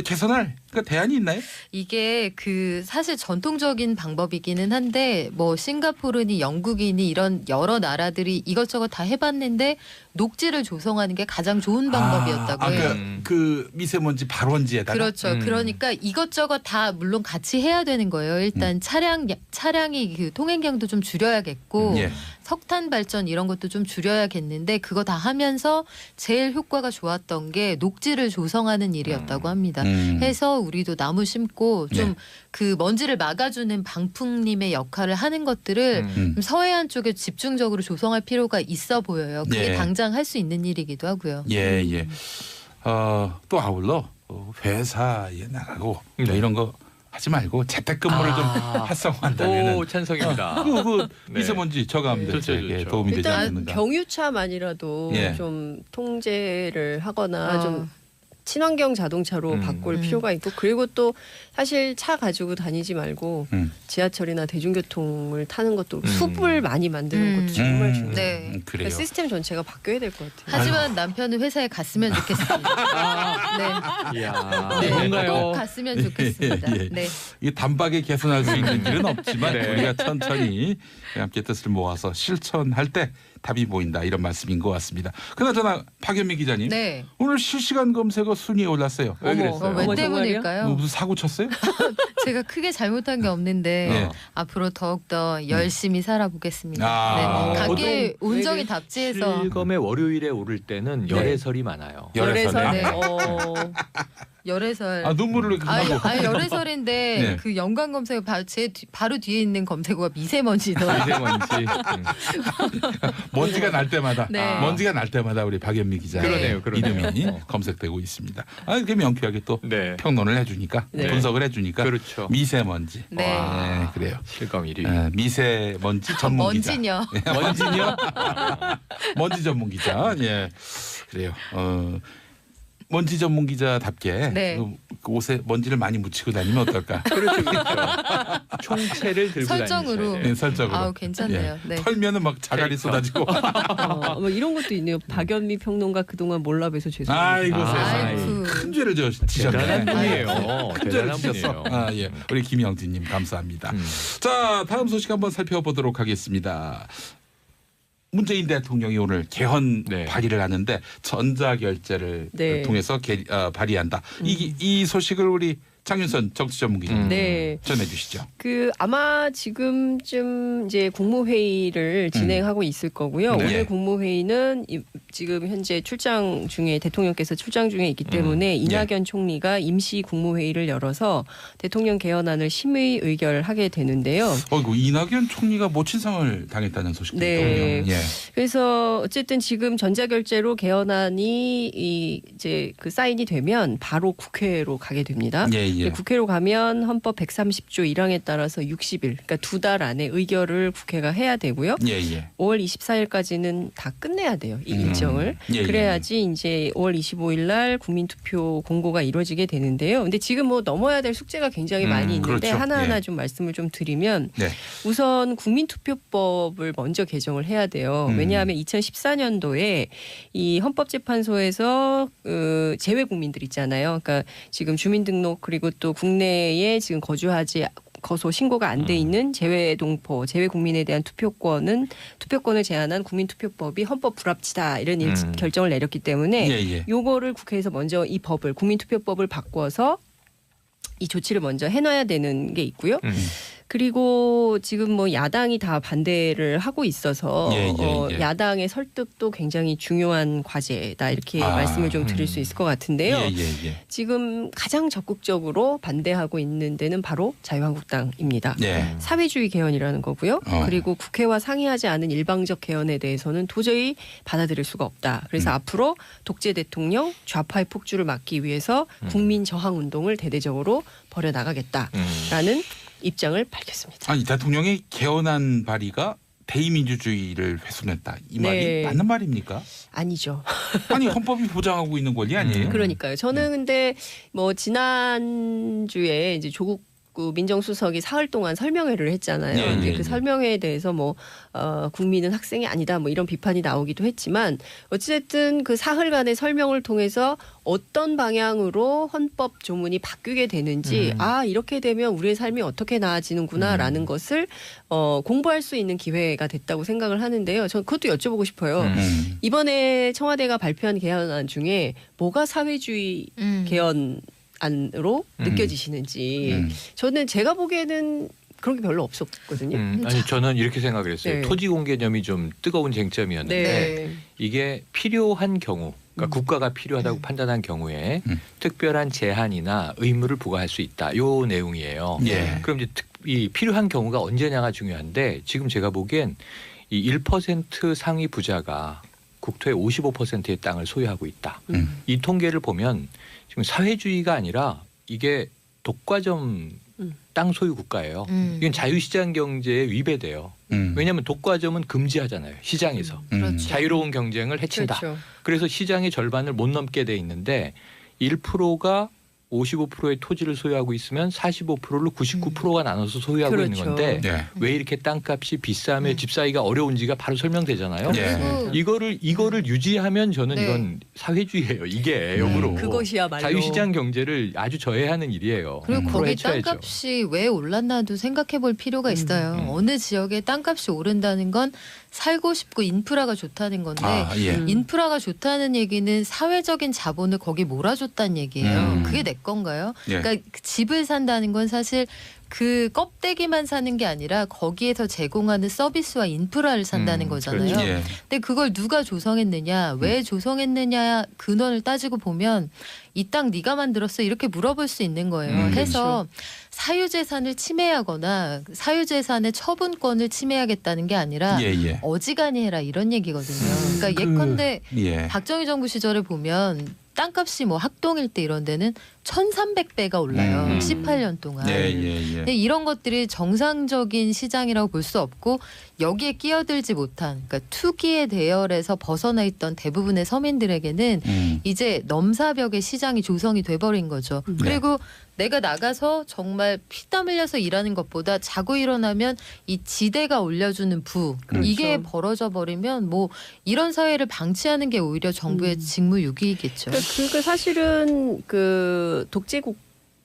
개선할 그러니까 대안이 있나요? 이게 그 사실 전통적인 방법이기는 한데 뭐 싱가포르니 영국이니 이런 여러 나라들이 이것저것 다 해봤는데 녹지를 조성하는 게 가장 좋은 방법이었다고 해요. 그 미세먼지 발원지에다가 그렇죠. 그러니까 이것저것 다 물론 같이 해야 되는 거예요. 일단 차량이 그 통행량도 좀 줄여야겠고 예. 석탄 발전 이런 것도 좀 줄여야겠는데 그거 다 하면서 제일 효과가 좋았던 게 녹지를 조성하는 일이었다고 합니다. 해서 우리도 나무 심고 좀 그 먼지를 막아주는 방풍림의 역할을 하는 것들을 좀 서해안 쪽에 집중적으로 조성할 필요가 있어 보여요. 그게 예. 당장 할 수 있는 일이기도 하고요. 예. 또 아울러 회사에 나가고 뭐 이런 거 하지 말고 재택근무를 좀 활성화한다면은 오 찬성입니다. 그 네. 미세먼지 저감 좋죠, 대책에 좋죠. 도움이 되지 일단 않는가. 경유차만이라도 예. 좀 통제를 하거나 어. 좀 친환경 자동차로 바꿀 필요가 있고 그리고 또 사실 차 가지고 다니지 말고 지하철이나 대중교통을 타는 것도 숲을 많이 만드는 것도 정말 중요해요. 네. 그래요. 그러니까 시스템 전체가 바뀌어야 될 것 같아요. 하지만 남편은 회사에 갔으면 좋겠습니다. 네. 이야, 네, 뭔가요? 꼭 갔으면 좋겠습니다. 예. 네. 이 단박에 개선할 수 있는 길은 없지만 네. 우리가 천천히 함께 뜻을 모아서 실천할 때 답이 보인다 이런 말씀인 것 같습니다. 그나저나 박연미 기자님 네. 오늘 실시간 검색어 순위에 올랐어요. 왜 그랬어요? 왜 어머, 때문일까요? 무슨 사고 쳤어요? 제가 크게 잘못한 게 없는데 네. 앞으로 더욱더 열심히 살아보겠습니다. 아. 네. 가게 보통 온정이 왜 답지해서 실검의 월요일에 오를 때는 열애설이 많아요. 열애설. 네. 어, 열애설. 눈물을 흘리고. 아니 열애설인데 네. 그 연관 검색어 바로 뒤에 있는 검색어가 미세먼지더라고요. 미세먼지. 먼지가 날 때마다 네. 먼지가 날 때마다 우리 박연미 기자 그러네요, 그러네요. 이름이 검색되고 있습니다. 이렇게 명쾌하게 또 네. 평론을 해주니까 네. 분석을 해주니까 그렇죠. 미세먼지. 네. 네, 그래요. 실검 1위. 미세먼지 전문 기자. 먼지녀. 먼지요? 먼지 전문 기자. 예. 그래요. 먼지 전문 기자답게 네. 그 옷에 먼지를 많이 묻히고 다니면 어떨까? 그렇죠, 그렇죠. 총체를 들고 설정으로. 다니셔야 돼요. 네, 설정으로. 아우 괜찮네요. 예. 네. 털면은 막 자갈이 그러니까. 쏟아지고. 뭐 이런 것도 있네요. 박연미 평론가 그동안 몰라봬서 죄송합니다. 아이고 세상에. 아이고. 큰 죄를 지셨네. 대단한 분이에요. 큰 죄를 대단한 지셨어. 분이에요. 아, 예. 우리 김영진님 감사합니다. 음. 자, 다음 소식 한번 살펴보도록 하겠습니다. 문재인 대통령이 오늘 개헌 네. 발의를 하는데 전자결제를 네. 통해서 발의한다. 이 소식을 우리 장윤선 정치전문기자 네. 전해주시죠. 그 아마 지금쯤 이제 국무회의를 진행하고 있을 거고요. 네. 오늘 국무회의는 지금 현재 출장 중에 대통령께서 출장 중에 있기 때문에 이낙연 총리가 임시 국무회의를 열어서 대통령 개헌안을 심의 의결하게 되는데요. 어이구 이낙연 총리가 모친상을 당했다는 소식도 네. 있더군요. 예. 그래서 어쨌든 지금 전자결제로 개헌안이 이제 그 사인이 되면 바로 국회로 가게 됩니다. 예, 예. 국회로 가면 헌법 130조 1항에 따라서 60일, 그러니까 2달 안에 의결을 국회가 해야 되고요. 예, 예. 5월 24일까지는 다 끝내야 돼요. 이 일정을. 예, 예. 그래야지 이제 5월 25일 날 국민투표 공고가 이루어지게 되는데요. 근데 지금 뭐 넘어야 될 숙제가 굉장히 많이 있는데 그렇죠. 하나하나 예. 좀 말씀을 좀 드리면 네. 우선 국민투표법을 먼저 개정을 해야 돼요. 왜냐하면 2014년도에 이 헌법재판소에서 재외 국민들 있잖아요. 그러니까 지금 주민등록 그리고 또 국내에 지금 거소 신고가 안 돼 있는 재외동포, 재외국민에 대한 투표권을 제한한 국민투표법이 헌법 불합치다 이런 결정을 내렸기 때문에 예, 예. 요거를 국회에서 먼저 이 법을 국민투표법을 바꿔서 이 조치를 먼저 해놔야 되는 게 있고요. 그리고 지금 뭐 야당이 다 반대를 하고 있어서 예, 예, 예. 야당의 설득도 굉장히 중요한 과제다 이렇게 말씀을 좀 드릴 수 있을 것 같은데요. 예, 예, 예. 지금 가장 적극적으로 반대하고 있는 데는 바로 자유한국당입니다. 네. 사회주의 개헌이라는 거고요. 그리고 국회와 상의하지 않은 일방적 개헌에 대해서는 도저히 받아들일 수가 없다. 그래서 앞으로 독재 대통령 좌파의 폭주를 막기 위해서 국민 저항 운동을 대대적으로 벌여나가겠다라는 입장을 밝혔습니다. 아니 대통령이 개헌안 발의가 대의민주주의를 훼손했다. 이 말이 네. 맞는 말입니까? 아니죠. 아니 헌법이 보장하고 있는 권리 아니에요? 그러니까요. 저는 근데 뭐 지난주에 이제 조국 민정수석이 사흘 동안 설명회를 했잖아요. 예, 이제 예, 그 예. 설명회에 대해서 뭐 국민은 학생이 아니다 뭐 이런 비판이 나오기도 했지만 어찌됐든 그 사흘간의 설명을 통해서 어떤 방향으로 헌법 조문이 바뀌게 되는지 이렇게 되면 우리의 삶이 어떻게 나아지는구나라는 것을 공부할 수 있는 기회가 됐다고 생각을 하는데요. 저는 그것도 여쭤보고 싶어요. 이번에 청와대가 발표한 개헌안 중에 뭐가 사회주의 개헌 안으로 느껴지시는지 저는 제가 보기에는 그런 게 별로 없었거든요. 아니 저는 이렇게 생각을 했어요. 네. 토지공 개념이 좀 뜨거운 쟁점이었는데 네. 이게 필요한 경우 그러니까 국가가 필요하다고 판단한 경우에 특별한 제한이나 의무를 부과할 수 있다. 요 내용이에요. 예. 그럼 이제 이 필요한 경우가 언제냐가 중요한데 지금 제가 보기엔 이 1% 상위 부자가 국토의 55%의 땅을 소유하고 있다. 이 통계를 보면 지금 사회주의가 아니라 이게 독과점 땅 소유 국가예요. 이건 자유시장 경제에 위배돼요. 왜냐하면 독과점은 금지하잖아요. 시장에서. 그렇죠. 자유로운 경쟁을 해친다. 그렇죠. 그래서 시장의 절반을 못 넘게 돼 있는데 1%가 55%의 토지를 소유하고 있으면 45%를 99%가 나눠서 소유하고 그렇죠. 있는 건데 네. 왜 이렇게 땅값이 비싸며 집 사기가 어려운지가 바로 설명되잖아요. 예. 그리고 이거를 유지하면 저는 네. 이건 사회주의예요. 이게 역으로 그것이야말로 자유시장 경제를 아주 저해하는 일이에요. 그리고 거기 해쳐야죠. 땅값이 왜 올랐나도 생각해 볼 필요가 있어요. 어느 지역에 땅값이 오른다는 건 살고 싶고 인프라가 좋다는 건데 예. 인프라가 좋다는 얘기는 사회적인 자본을 거기 몰아줬다는 얘기예요. 그게 내 건가요? 예. 그러니까 그 집을 산다는 건 사실 그 껍데기만 사는 게 아니라 거기에서 제공하는 서비스와 인프라를 산다는 거잖아요. 그렇죠. 예. 근데 그걸 누가 조성했느냐, 왜 조성했느냐 근원을 따지고 보면 이 땅 네가 만들었어 이렇게 물어볼 수 있는 거예요. 해서 사유재산을 침해하거나 사유재산의 처분권을 침해하겠다는 게 아니라 예, 예. 어지간히 해라 이런 얘기거든요. 그러니까 예컨대 예. 박정희 정부 시절에 보면 땅값이 뭐 학동일대 이런 데는 1,300배가 올라요. 18년 동안. 예, 예, 예. 근데 이런 것들이 정상적인 시장이라고 볼 수 없고 여기에 끼어들지 못한 그러니까 투기의 대열에서 벗어나 있던 대부분의 서민들에게는 이제 넘사벽의 시장이 조성이 돼버린 거죠. 그리고 내가 나가서 정말 피땀 흘려서 일하는 것보다 자고 일어나면 이 지대가 올려주는 부 그렇죠. 이게 벌어져 버리면 뭐 이런 사회를 방치하는 게 오히려 정부의 직무유기이겠죠. 그러니까 사실은 그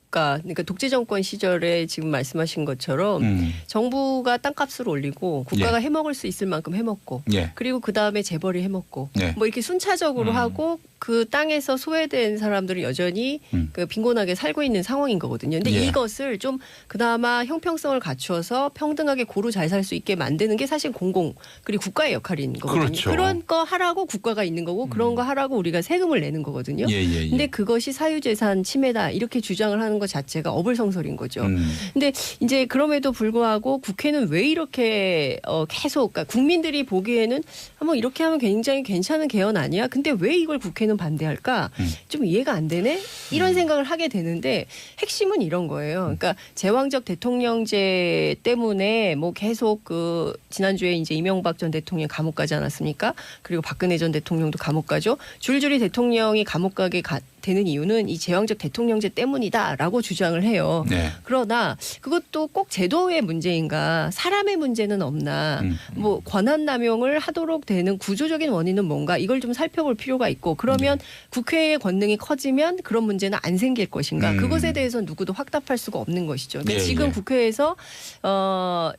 그러니까 독재 정권 시절에 지금 말씀하신 것처럼 정부가 땅값을 올리고 국가가 해먹을 수 있을 만큼 해먹고 예. 그리고 그 다음에 재벌이 해먹고 예. 뭐 이렇게 순차적으로 하고 그 땅에서 소외된 사람들은 여전히 그 빈곤하게 살고 있는 상황인 거거든요. 근데 예. 이것을 좀 그나마 형평성을 갖추어서 평등하게 고루 잘 살 수 있게 만드는 게 사실 공공 그리고 국가의 역할인 거거든요. 그렇죠. 그런 거 하라고 국가가 있는 거고 그런 거 하라고 우리가 세금을 내는 거거든요. 예, 예, 예. 근데 그것이 사유재산 침해다 이렇게 주장을 하는 것 자체가 어불성설인 거죠. 근데 이제 그럼에도 불구하고 국회는 왜 이렇게 계속 그러니까 국민들이 보기에는 뭐 이렇게 하면 굉장히 괜찮은 개헌 아니야? 근데 왜 이걸 국회는 반대할까? 좀 이해가 안 되네? 이런 생각을 하게 되는데 핵심은 이런 거예요. 그러니까 제왕적 대통령제 때문에 뭐 계속 그 지난주에 이제 이명박 전 대통령 감옥 가지 않았습니까? 그리고 박근혜 전 대통령도 감옥 가죠. 줄줄이 대통령이 감옥 가게 되는 이유는 이 제왕적 대통령제 때문이다라고 주장을 해요. 네. 그러나 그것도 꼭 제도의 문제인가 사람의 문제는 없나 뭐 권한 남용을 하도록 되는 구조적인 원인은 뭔가 이걸 좀 살펴볼 필요가 있고 그러면 국회의 권능이 커지면 그런 문제는 안 생길 것인가 그것에 대해서 누구도 확답할 수가 없는 것이죠. 근데 예, 지금 예. 국회에서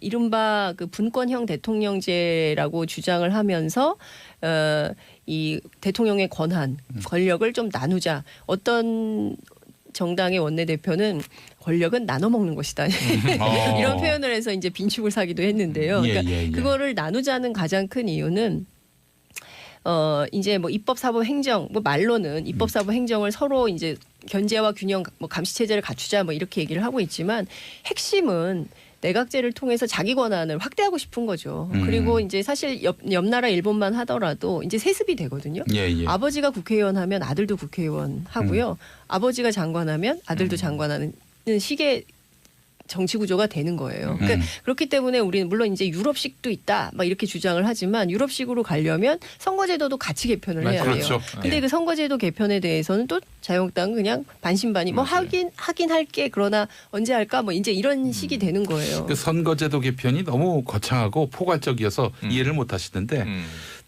이른바 그 분권형 대통령제라고 주장을 하면서 이 대통령의 권한, 권력을 좀 나누자. 어떤 정당의 원내대표는 권력은 나눠 먹는 것이다. 이런 표현을 해서 이제 빈축을 사기도 했는데요. 그러니까 예, 예, 예. 그거를 나누자는 가장 큰 이유는 이제 뭐 입법, 사법, 행정 뭐 말로는 입법, 사법, 행정을 서로 이제 견제와 균형, 뭐 감시 체제를 갖추자 뭐 이렇게 얘기를 하고 있지만 핵심은 내각제를 통해서 자기 권한을 확대하고 싶은 거죠. 그리고 이제 사실 옆 나라 일본만 하더라도 이제 세습이 되거든요. 예, 예. 아버지가 국회의원 하면 아들도 국회의원 하고요. 아버지가 장관하면 아들도 장관하는 식의 정치 구조가 되는 거예요. 그러니까 그렇기 때문에 우리는 물론 이제 유럽식도 있다, 막 이렇게 주장을 하지만 유럽식으로 가려면 선거제도도 같이 개편을 해야 돼요. 그렇죠. 근데 예. 그 선거제도 개편에 대해서는 또 자유한국당은 그냥 반신반의 뭐 하긴 할게 그러나 언제 할까 뭐 이제 이런 식이 되는 거예요. 그 선거제도 개편이 너무 거창하고 포괄적이어서 이해를 못 하시는데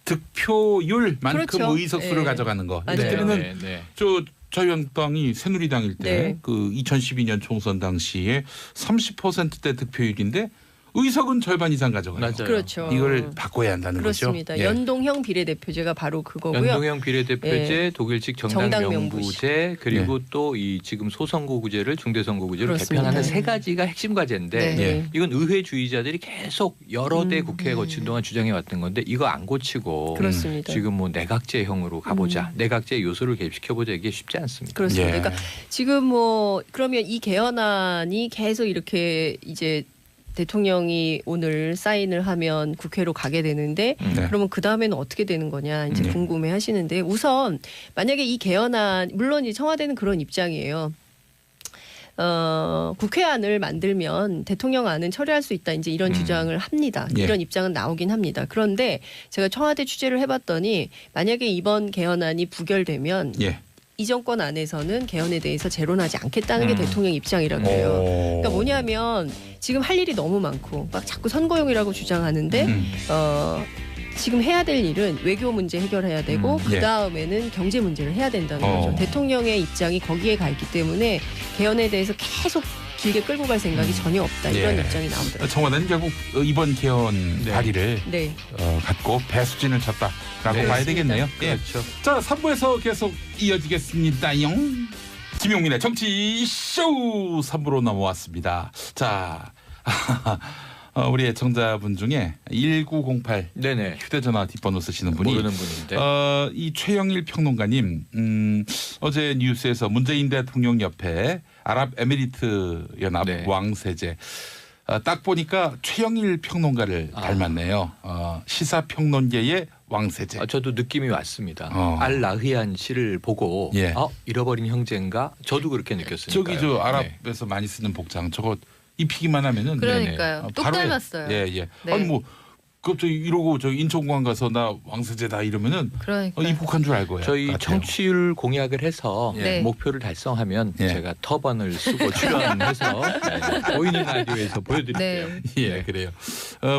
득표율만큼 그렇죠. 의석수를 네. 가져가는 거. 맞아요. 이때는 저 자유한국당이 새누리당일 때 네. 그 2012년 총선 당시에 30%대 득표율인데 의석은 절반 이상 가져가요. 맞아요. 그렇죠. 이걸 바꿔야 한다는 그렇습니다. 거죠. 예. 연동형 비례대표제가 바로 그거고요. 연동형 비례대표제, 예. 독일식 정당 정당명부제 그리고 또 이 지금 소선거구제를 중대선거구제로 그렇습니다. 개편하는 세 가지가 핵심 과제인데 네. 예. 이건 의회주의자들이 계속 여러 대 국회에 거친 동안 주장해 왔던 건데 이거 안 고치고 그렇습니다. 지금 뭐 내각제형으로 가보자, 내각제 요소를 개입시켜보자 이게 쉽지 않습니다. 그렇습니다. 예. 그러니까 지금 뭐 그러면 이 개헌안이 계속 이렇게 이제 대통령이 오늘 사인을 하면 국회로 가게 되는데 네. 그러면 그 다음에는 어떻게 되는 거냐 이제 네. 궁금해 하시는데 우선 만약에 이 개헌안 물론 이 청와대는 그런 입장이에요. 국회안을 만들면 대통령안은 처리할 수 있다 이제 이런 주장을 합니다. 예. 이런 입장은 나오긴 합니다. 그런데 제가 청와대 취재를 해봤더니 만약에 이번 개헌안이 부결되면 예. 이 정권 안에서는 개헌에 대해서 재론하지 않겠다는 게 대통령 입장이라고 해요. 그러니까 뭐냐면 지금 할 일이 너무 많고 막 자꾸 선거용이라고 주장하는데 지금 해야 될 일은 외교 문제 해결해야 되고 예. 그 다음에는 경제 문제를 해야 된다는 거죠. 대통령의 입장이 거기에 가 있기 때문에 개헌에 대해서 계속 길게 끌고 갈 생각이 전혀 없다 이런 예. 입장이 나오더라고요. 청와대는 결국 이번 개헌 발의를 네. 갖고 배수진을 쳤다라고 네, 봐야 되겠네요. 예. 그렇죠. 자, 3부에서 계속 이어지겠습니다.용. 김용민의 정치쇼 3부로 넘어왔습니다. 자, 우리 애청자분 중에 1908 네네. 휴대전화 뒷번호 쓰시는 분이 모르는 분인데. 이 최영일 평론가님 어제 뉴스에서 문재인 대통령 옆에 아랍에미리트 연합 네. 왕세제 딱 보니까 최영일 평론가를 닮았네요. 시사평론계의 왕세제. 저도 느낌이 왔습니다. 어. 알-라흐얀 씨를 보고 예. 잃어버린 형제인가? 저도 그렇게 느꼈으니까. 저기 저 아랍에서 많이 쓰는 복장 저거 입히기만 하면은 그러니까요. 네네. 똑 바로 닮았어요. 예. 네. 아니 뭐 갑자기 이러고 저 인천공항 가서 나 왕세제다 이러면은 그러니까. 입국한 줄 알 거예요. 저희 청취율 공약을 해서 네. 목표를 달성하면 예. 제가 터번을 쓰고 출연해서 보이는 라디오에서 보여드릴게요. 네. 예, 그래요.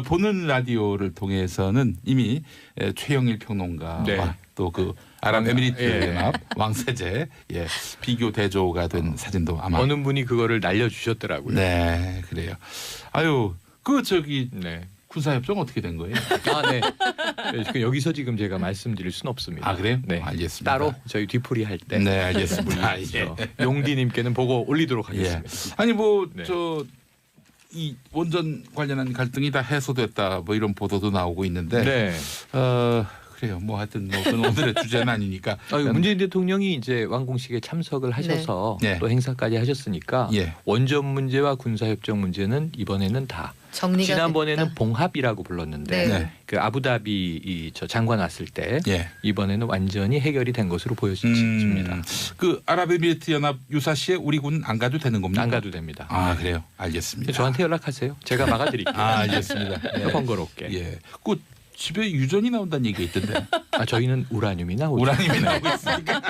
보는 라디오를 통해서는 이미 최영일 평론가와 네. 또 그 아랍에미리트 예. 연합 왕세제 비교 대조가 된 사진도 아마 어느 분이 그거를 날려주셨더라고요. 네, 그래요. 아유, 그 저기 네. 군사협정 어떻게 된 거예요? 네. 여기서 지금 제가 말씀드릴 수는 없습니다. 아, 그래요? 네. 알겠습니다. 따로 저희 뒤풀이 할 때. 네, 알겠습니다. 용디님께는 보고 올리도록 예. 하겠습니다. 아니 뭐 네. 저 이 원전 관련한 갈등이 다 해소됐다 뭐 이런 보도도 나오고 있는데 네. 그래요. 뭐 하여튼 뭐 그건 오늘의 주제는 아니니까. 문재인 대통령이 이제 완공식에 참석을 하셔서 네. 또 행사까지 하셨으니까 예. 원전 문제와 군사협정 문제는 이번에는 다 정리가 지난번에는 됐다. 봉합이라고 불렀는데 네. 네. 그 아부다비 저 장관 왔을 때 예. 이번에는 완전히 해결이 된 것으로 보여집니다. 그 아랍에미리트 연합 유사시에 우리 군 안 가도 되는 겁니까? 안 가도 됩니다. 아, 그래요. 알겠습니다. 저한테 연락하세요. 제가 막아드릴게요. 아, 알겠습니다. 예. 번거롭게. 예. 그 집에 유전이 나온다는 얘기가 있던데. 저희는 우라늄이 나오죠. 우라늄이 나오고 있으니까.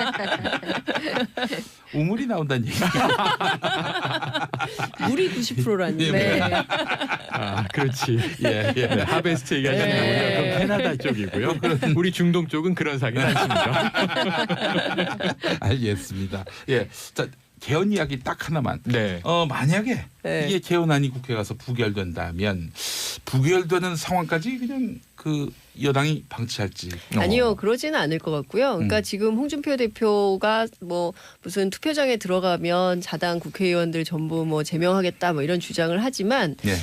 우물이 나온다는 얘기. 물이 90%라는. 예, 네. 그렇지. 예, 예. 네, 하베스트 얘기하시는 네. 거군요. 그럼 캐나다 쪽이고요. 우리 중동 쪽은 그런 사기는 않습니다. 알겠습니다. 예. 자, 개헌 이야기 딱 하나만. 네. 만약에 네. 이게 개헌안이 국회 가서 부결된다면 부결되는 상황까지 그냥 그 여당이 방치할지. 아니요, 그러지는 않을 것 같고요. 그러니까 지금 홍준표 대표가 뭐 무슨 투표장에 들어가면 자당 국회의원들 전부 뭐 제명하겠다 뭐 이런 주장을 하지만 네.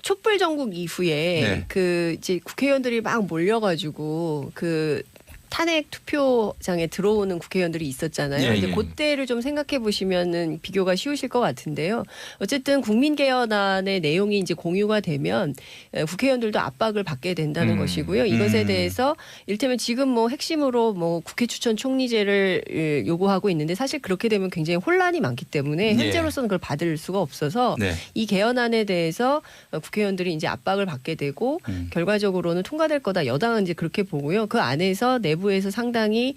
촛불 전국 이후에 네. 그 이제 국회의원들이 막 몰려가지고 그 탄핵 투표장에 들어오는 국회의원들이 있었잖아요. 예, 근데 예. 그때를 좀 생각해 보시면은 비교가 쉬우실 것 같은데요. 어쨌든 국민개헌안의 내용이 이제 공유가 되면 국회의원들도 압박을 받게 된다는 것이고요. 이것에 대해서 일테면 지금 뭐 핵심으로 뭐 국회 추천 총리제를 요구하고 있는데 사실 그렇게 되면 굉장히 혼란이 많기 때문에 현재로서는 그걸 받을 수가 없어서 네. 이 개헌안에 대해서 국회의원들이 이제 압박을 받게 되고 결과적으로는 통과될 거다. 여당은 이제 그렇게 보고요. 그 안에서 내부에서 상당히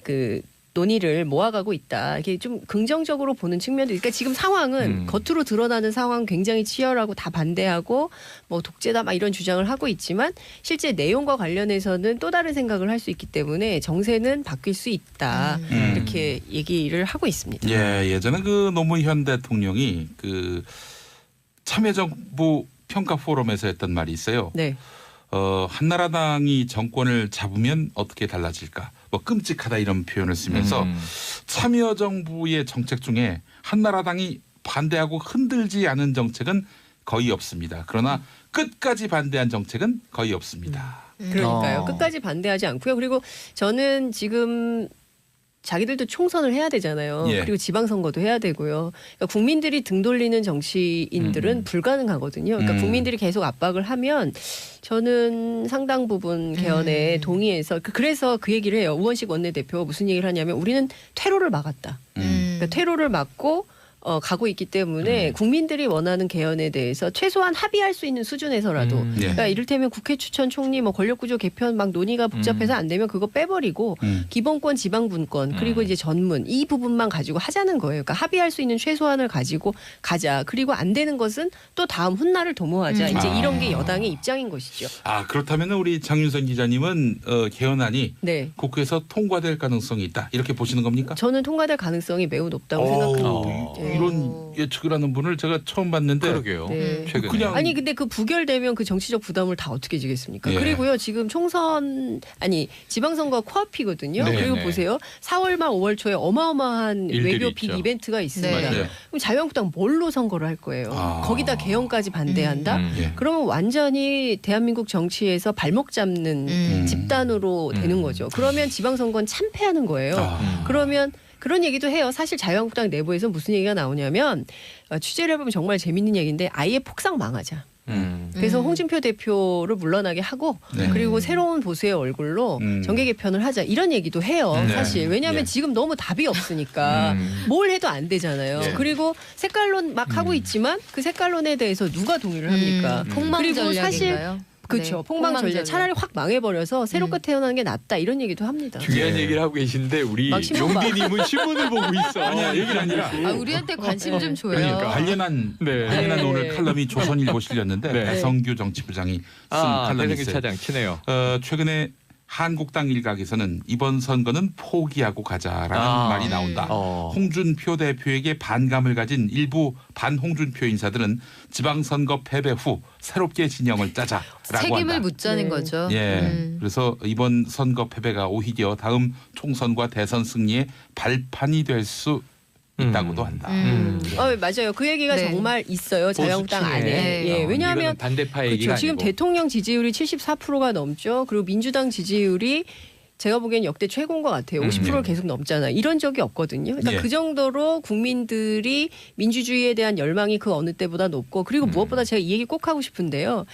그 논의를 모아가고 있다. 이게 좀 긍정적으로 보는 측면도. 그러니까 지금 상황은 겉으로 드러나는 상황 굉장히 치열하고 다 반대하고 뭐 독재다 막 이런 주장을 하고 있지만 실제 내용과 관련해서는 또 다른 생각을 할 수 있기 때문에 정세는 바뀔 수 있다. 이렇게 얘기를 하고 있습니다. 예, 예전에 그 노무현 대통령이 그 참여정부 평가 포럼에서 했던 말이 있어요. 네. 한나라당이 정권을 잡으면 어떻게 달라질까? 뭐 끔찍하다 이런 표현을 쓰면서 참여정부의 정책 중에 한나라당이 반대하고 흔들지 않은 정책은 거의 없습니다. 그러나 끝까지 반대한 정책은 거의 없습니다. 그러니까요. 끝까지 반대하지 않고요. 그리고 저는 지금 자기들도 총선을 해야 되잖아요. 예. 그리고 지방선거도 해야 되고요. 그러니까 국민들이 등 돌리는 정치인들은 불가능하거든요. 그러니까 국민들이 계속 압박을 하면 저는 상당 부분 개헌에 동의해서 그래서 그 얘기를 해요. 우원식 원내대표 무슨 얘기를 하냐면 우리는 퇴로를 막았다. 그러니까 퇴로를 막고 가고 있기 때문에 국민들이 원하는 개헌에 대해서 최소한 합의할 수 있는 수준에서라도 그러니까 이를테면 국회 추천 총리 뭐 권력구조 개편 막 논의가 복잡해서 안 되면 그거 빼버리고 기본권 지방분권 그리고 이제 전문 이 부분만 가지고 하자는 거예요. 그러니까 합의할 수 있는 최소한을 가지고 가자. 그리고 안 되는 것은 또 다음 훗날을 도모하자. 이제 이런 게 여당의 입장인 것이죠. 그렇다면 우리 장윤선 기자님은 개헌안이 네. 국회에서 통과될 가능성이 있다. 이렇게 보시는 겁니까? 저는 통과될 가능성이 매우 높다고 생각합니다. 네. 이런 예측을 하는 분을 제가 처음 봤는데 그러게요. 네. 최근에. 그냥 아니 근데 그 부결되면 그 정치적 부담을 다 어떻게 지겠습니까? 예. 그리고요 지금 총선 지방선거 코앞이거든요. 네, 그리고 네. 보세요. 4월 말 5월 초에 어마어마한 일들이 외교 빅 있죠. 이벤트가 있습니다. 네. 네. 그럼 자유한국당 뭘로 선거를 할 거예요? 거기다 개헌까지 반대한다? 예. 그러면 완전히 대한민국 정치에서 발목 잡는 집단으로 되는 거죠. 그러면 지방선거는 참패하는 거예요. 그러면 그런 얘기도 해요. 사실 자유한국당 내부에서 무슨 얘기가 나오냐면 취재를 해보면 정말 재밌는 얘기인데 아예 폭삭 망하자. 그래서 홍준표 대표를 물러나게 하고 네. 그리고 새로운 보수의 얼굴로 정계 개편을 하자 이런 얘기도 해요. 네. 사실 왜냐하면 예. 지금 너무 답이 없으니까 뭘 해도 안 되잖아요. 예. 그리고 색깔론 막 하고 있지만 그 색깔론에 대해서 누가 동의를 합니까? 폭망 그리고 사실 전략인가요? 그렇죠. 네, 폭망 전략. 차라리 확 망해버려서 새롭게 태어나는 게 낫다 이런 얘기도 합니다. 중요한 예. 얘기를 하고 계신데 우리 막 신문 봐. 용기님은 신문을 보고 있어. 아니야 얘기 아니라 아, 우리한테 관심 좀 줘요. 그러니까 관련한 네. 오늘 칼럼이 조선일보 실렸는데 네. 배성규 정치부장이 쓴 칼럼이 배성규 있어요. 차장 치네요. 최근에 한국당 일각에서는 이번 선거는 포기하고 가자라는 말이 나온다. 홍준표 대표에게 반감을 가진 일부 반홍준표 인사들은 지방선거 패배 후 새롭게 진영을 짜자라고 책임을 한다. 묻자는 네. 거죠. 예, 그래서 이번 선거 패배가 오히려 다음 총선과 대선 승리의 발판이 될 수 있다고도 한다. 맞아요. 그 얘기가 네. 정말 있어요. 자유한국당 보수층에. 안에. 네. 예, 왜냐하면 이거는 반대파 얘기가 그렇죠. 지금 아니고. 대통령 지지율이 74%가 넘죠. 그리고 민주당 지지율이 제가 보기엔 역대 최고인 것 같아요. 50%를 계속 넘잖아요. 이런 적이 없거든요. 그러니까 예. 그 정도로 국민들이 민주주의에 대한 열망이 그 어느 때보다 높고 그리고 무엇보다 제가 이 얘기 꼭 하고 싶은데요.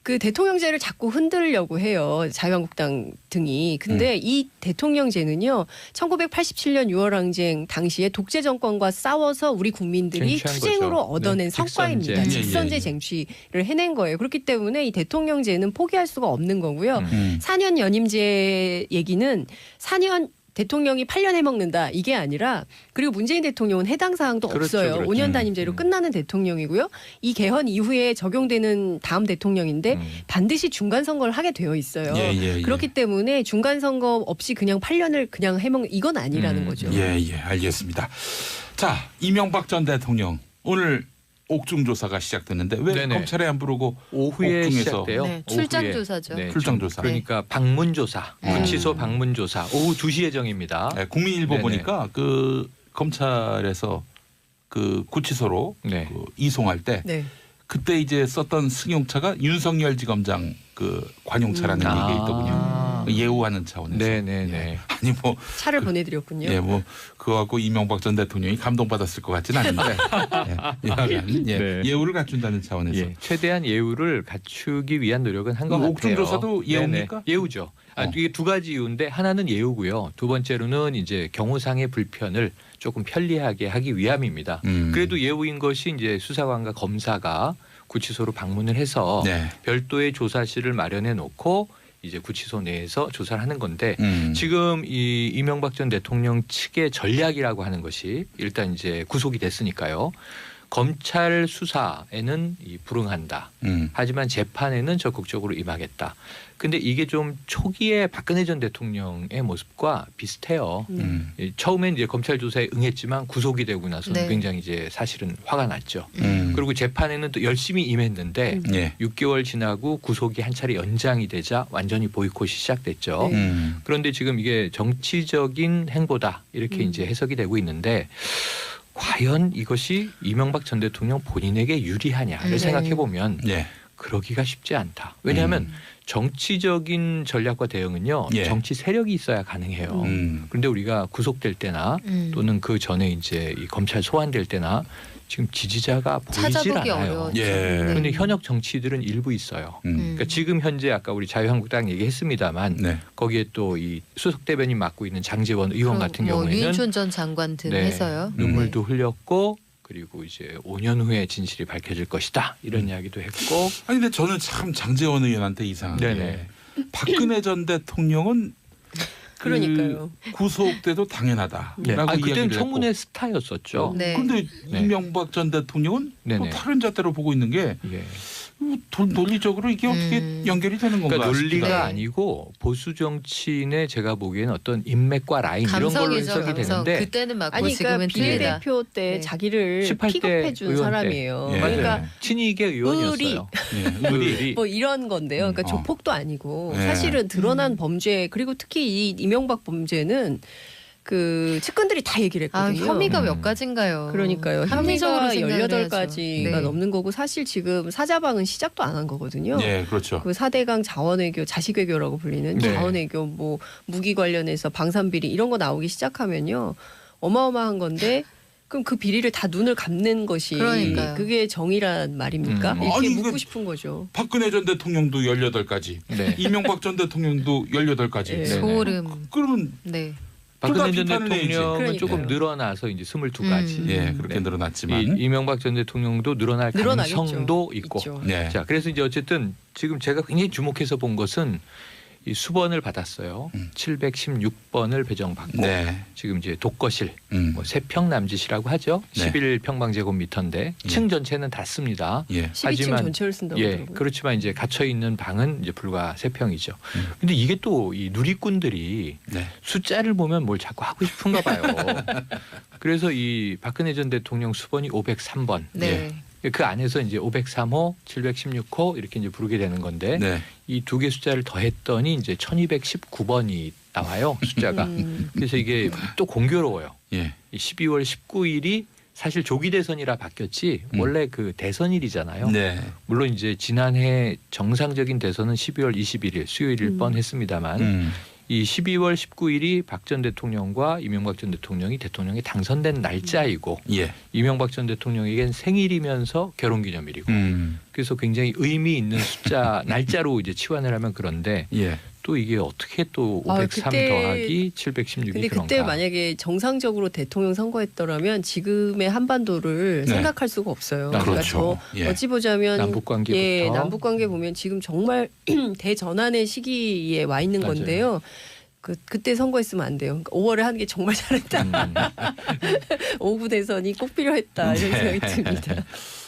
그 대통령제를 자꾸 흔들려고 해요. 자유한국당 등이. 근데 이 대통령제는요. 1987년 6월 항쟁 당시에 독재 정권과 싸워서 우리 국민들이 쟁취한 투쟁으로 거죠. 얻어낸 네, 성과입니다. 직선제. 직선제 예, 예. 쟁취를 해낸 거예요. 그렇기 때문에 이 대통령제는 포기할 수가 없는 거고요. 4년 연임제 얘기는 4년 대통령이 8년 해먹는다 이게 아니라 그리고 문재인 대통령은 해당 사항도 그렇죠, 없어요. 그렇죠. 5년 단임제로 끝나는 대통령이고요. 이 개헌 이후에 적용되는 다음 대통령인데 반드시 중간 선거를 하게 되어 있어요. 예. 그렇기 때문에 중간 선거 없이 그냥 8년을 그냥 해먹는 이건 아니라는 거죠. 예, 알겠습니다. 자, 이명박 전 대통령 오늘 옥중 조사가 시작됐는데 왜 네네. 검찰에 안 부르고 오후에 옥중에서 시작돼요. 네, 출장 오후에. 조사죠. 네, 출장 조사. 그러니까 방문 조사, 구치소 방문 조사. 오후 2시 예정입니다. 네, 국민일보 네네. 보니까 그 검찰에서 그 구치소로 네. 그 이송할 때 네. 그때 이제 썼던 승용차가 윤석열 지검장 그 관용차라는 얘기가 있더군요. 예우하는 차원에서. 네네네. 아니 뭐 차를 보내드렸군요. 예, 뭐 그거하고 이명박 전 대통령이 감동받았을 것 같지는 않은데 여하간 네. 예우를 갖춘다는 차원에서 예, 최대한 예우를 갖추기 위한 노력은 한 것 그 같아요. 옥중 조사도 예우입니까? 네네, 예우죠. 이게 두 가지 이유인데 하나는 예우고요. 두 번째로는 이제 경호상의 불편을 조금 편리하게 하기 위함입니다. 그래도 예우인 것이 이제 수사관과 검사가 구치소로 방문을 해서 네. 별도의 조사실을 마련해 놓고 이제 구치소 내에서 조사를 하는 건데 지금 이 이명박 전 대통령 측의 전략이라고 하는 것이 일단 이제 구속이 됐으니까요. 검찰 수사에는 불응한다. 하지만 재판에는 적극적으로 임하겠다. 근데 이게 좀 초기에 박근혜 전 대통령의 모습과 비슷해요. 처음엔 이제 검찰 조사에 응했지만 구속이 되고 나서는 네. 굉장히 이제 사실은 화가 났죠. 그리고 재판에는 또 열심히 임했는데 예. 6개월 지나고 구속이 한 차례 연장이 되자 완전히 보이콧이 시작됐죠. 그런데 지금 이게 정치적인 행보다 이렇게 이제 해석이 되고 있는데 과연 이것이 이명박 전 대통령 본인에게 유리하냐를 네. 생각해 보면 예. 그러기가 쉽지 않다. 왜냐하면 정치적인 전략과 대응은요. 예. 정치 세력이 있어야 가능해요. 그런데 우리가 구속될 때나 또는 그 전에 이제 이 검찰 소환될 때나 지금 지지자가 보이질 찾아보기 않아요. 어려웠죠. 예. 네. 그런데 현역 정치들은 일부 있어요. 그러니까 지금 현재 아까 우리 자유한국당 얘기했습니다만 네. 거기에 또 이 수석 대변인 맡고 있는 장제원 의원 같은 뭐 경우에는 유인촌 전 장관 등 네, 해서요. 눈물도 흘렸고 그리고 이제 5년 후에 진실이 밝혀질 것이다 이런 이야기도 했고 아니 근데 저는 참 장제원 의원한테 이상한 게 네네. 박근혜 전 대통령은 그러니까요. 그 구속돼도 당연하다. 네. 라고 그때는 이야기를 청문회 했고. 스타였었죠. 네. 근데 네. 이명박 전 대통령은 또 네네. 다른 잣대로 보고 있는 게 예. 논리적으로 이게 어떻게 연결이 되는 건가 그러니까 논리가 싶기도 하고. 아니고 보수 정치인의 제가 보기에는 어떤 인맥과 라인 이런 걸로 감성이죠. 해석이 감성. 되는데 그때는 맞고 아니 그러니까 지금은 틀리다. 비례대표 때 네. 자기를 18대 픽업해 준 의원 때. 사람이에요. 예. 그러니까 친이계 의원이었어요. 예, 의리. 뭐 이런 건데요. 그러니까 어. 조폭도 아니고 네. 사실은 드러난 범죄 그리고 특히 이 이명박 범죄는 그 측근들이 다 얘기를 아, 했거든요. 혐의가 몇 가지인가요? 그러니까요. 합리적으로 혐의가 생각을 18가지가 해야죠. 네. 넘는 거고 사실 지금 사자방은 시작도 안 한 거거든요. 예, 그렇죠. 그 4대강 자원외교, 자식외교라고 불리는 네. 자원외교 뭐 무기 관련해서 방산비리 이런 거 나오기 시작하면요. 어마어마한 건데 그럼 그 비리를 다 눈을 감는 것이 그러니까요. 그게 정의란 말입니까? 이렇게 아니, 묻고 이거- 싶은 거죠. 박근혜 전 대통령도 18가지, 네. 이명박 전 대통령도 18가지. 네. 소름. 그러면 네. 박근혜 둘 전 다 비판을 대통령은 해야지. 조금 그러니까요. 늘어나서 이제 22가지. 예, 그렇게 네. 늘어났지만. 이명박 전 대통령도 늘어날 늘어나겠죠. 가능성도 있고. 있죠. 네. 자, 그래서 이제 어쨌든 지금 제가 굉장히 주목해서 본 것은 이 수번을 받았어요. 716번을 배정받고 네. 지금 이제 독거실 음. 세평 남짓이라고 하죠. 네. 11평방제곱미터인데 층 전체는 닿습니다. 예. 12층 하지만- 전체를 쓴다고 예, 그러더라고요. 그렇지만 이제 갇혀 있는 방은 이제 불과 3평이죠. 근데 이게 또 이 누리꾼들이 네. 숫자를 보면 뭘 자꾸 하고 싶은가 봐요. 그래서 이 박근혜 전 대통령 수번이 503번. 네. 그 안에서 이제 503호, 716호 이렇게 이제 부르게 되는 건데 네. 이 두 개 숫자를 더했더니 이제 1219번이 나와요. 숫자가. 그래서 이게 또 공교로워요. 예. 이 12월 19일이 사실 조기 대선이라 바뀌었지 원래 그 대선일이잖아요. 네. 물론 이제 지난해 정상적인 대선은 12월 21일 수요일일 뻔했습니다만 이 12월 19일이 박 전 대통령과 이명박 전 대통령이 대통령에 당선된 날짜이고 예. 이명박 전 대통령에겐 생일이면서 결혼기념일이고 그래서 굉장히 의미 있는 숫자 날짜로 이제 치환을 하면 그런데 예. 또 이게 어떻게 또 503 그때- 더하기 716이 근데 그런가? 그때 만약에 정상적으로 대통령 선거했더라면 지금의 한반도를 네. 생각할 수가 없어요. 아, 그러니까 그렇죠. 예. 어찌 보자면 남북 관계부터 예, 남북 관계 보면 지금 정말 대전환의 시기에 와 있는 맞아요. 건데요. 그때 선거했으면 안 돼요. 그러니까 5월에 하는 게 정말 잘했다. 5구 대선이 꼭 필요했다 이런 네. 생각이 듭니다.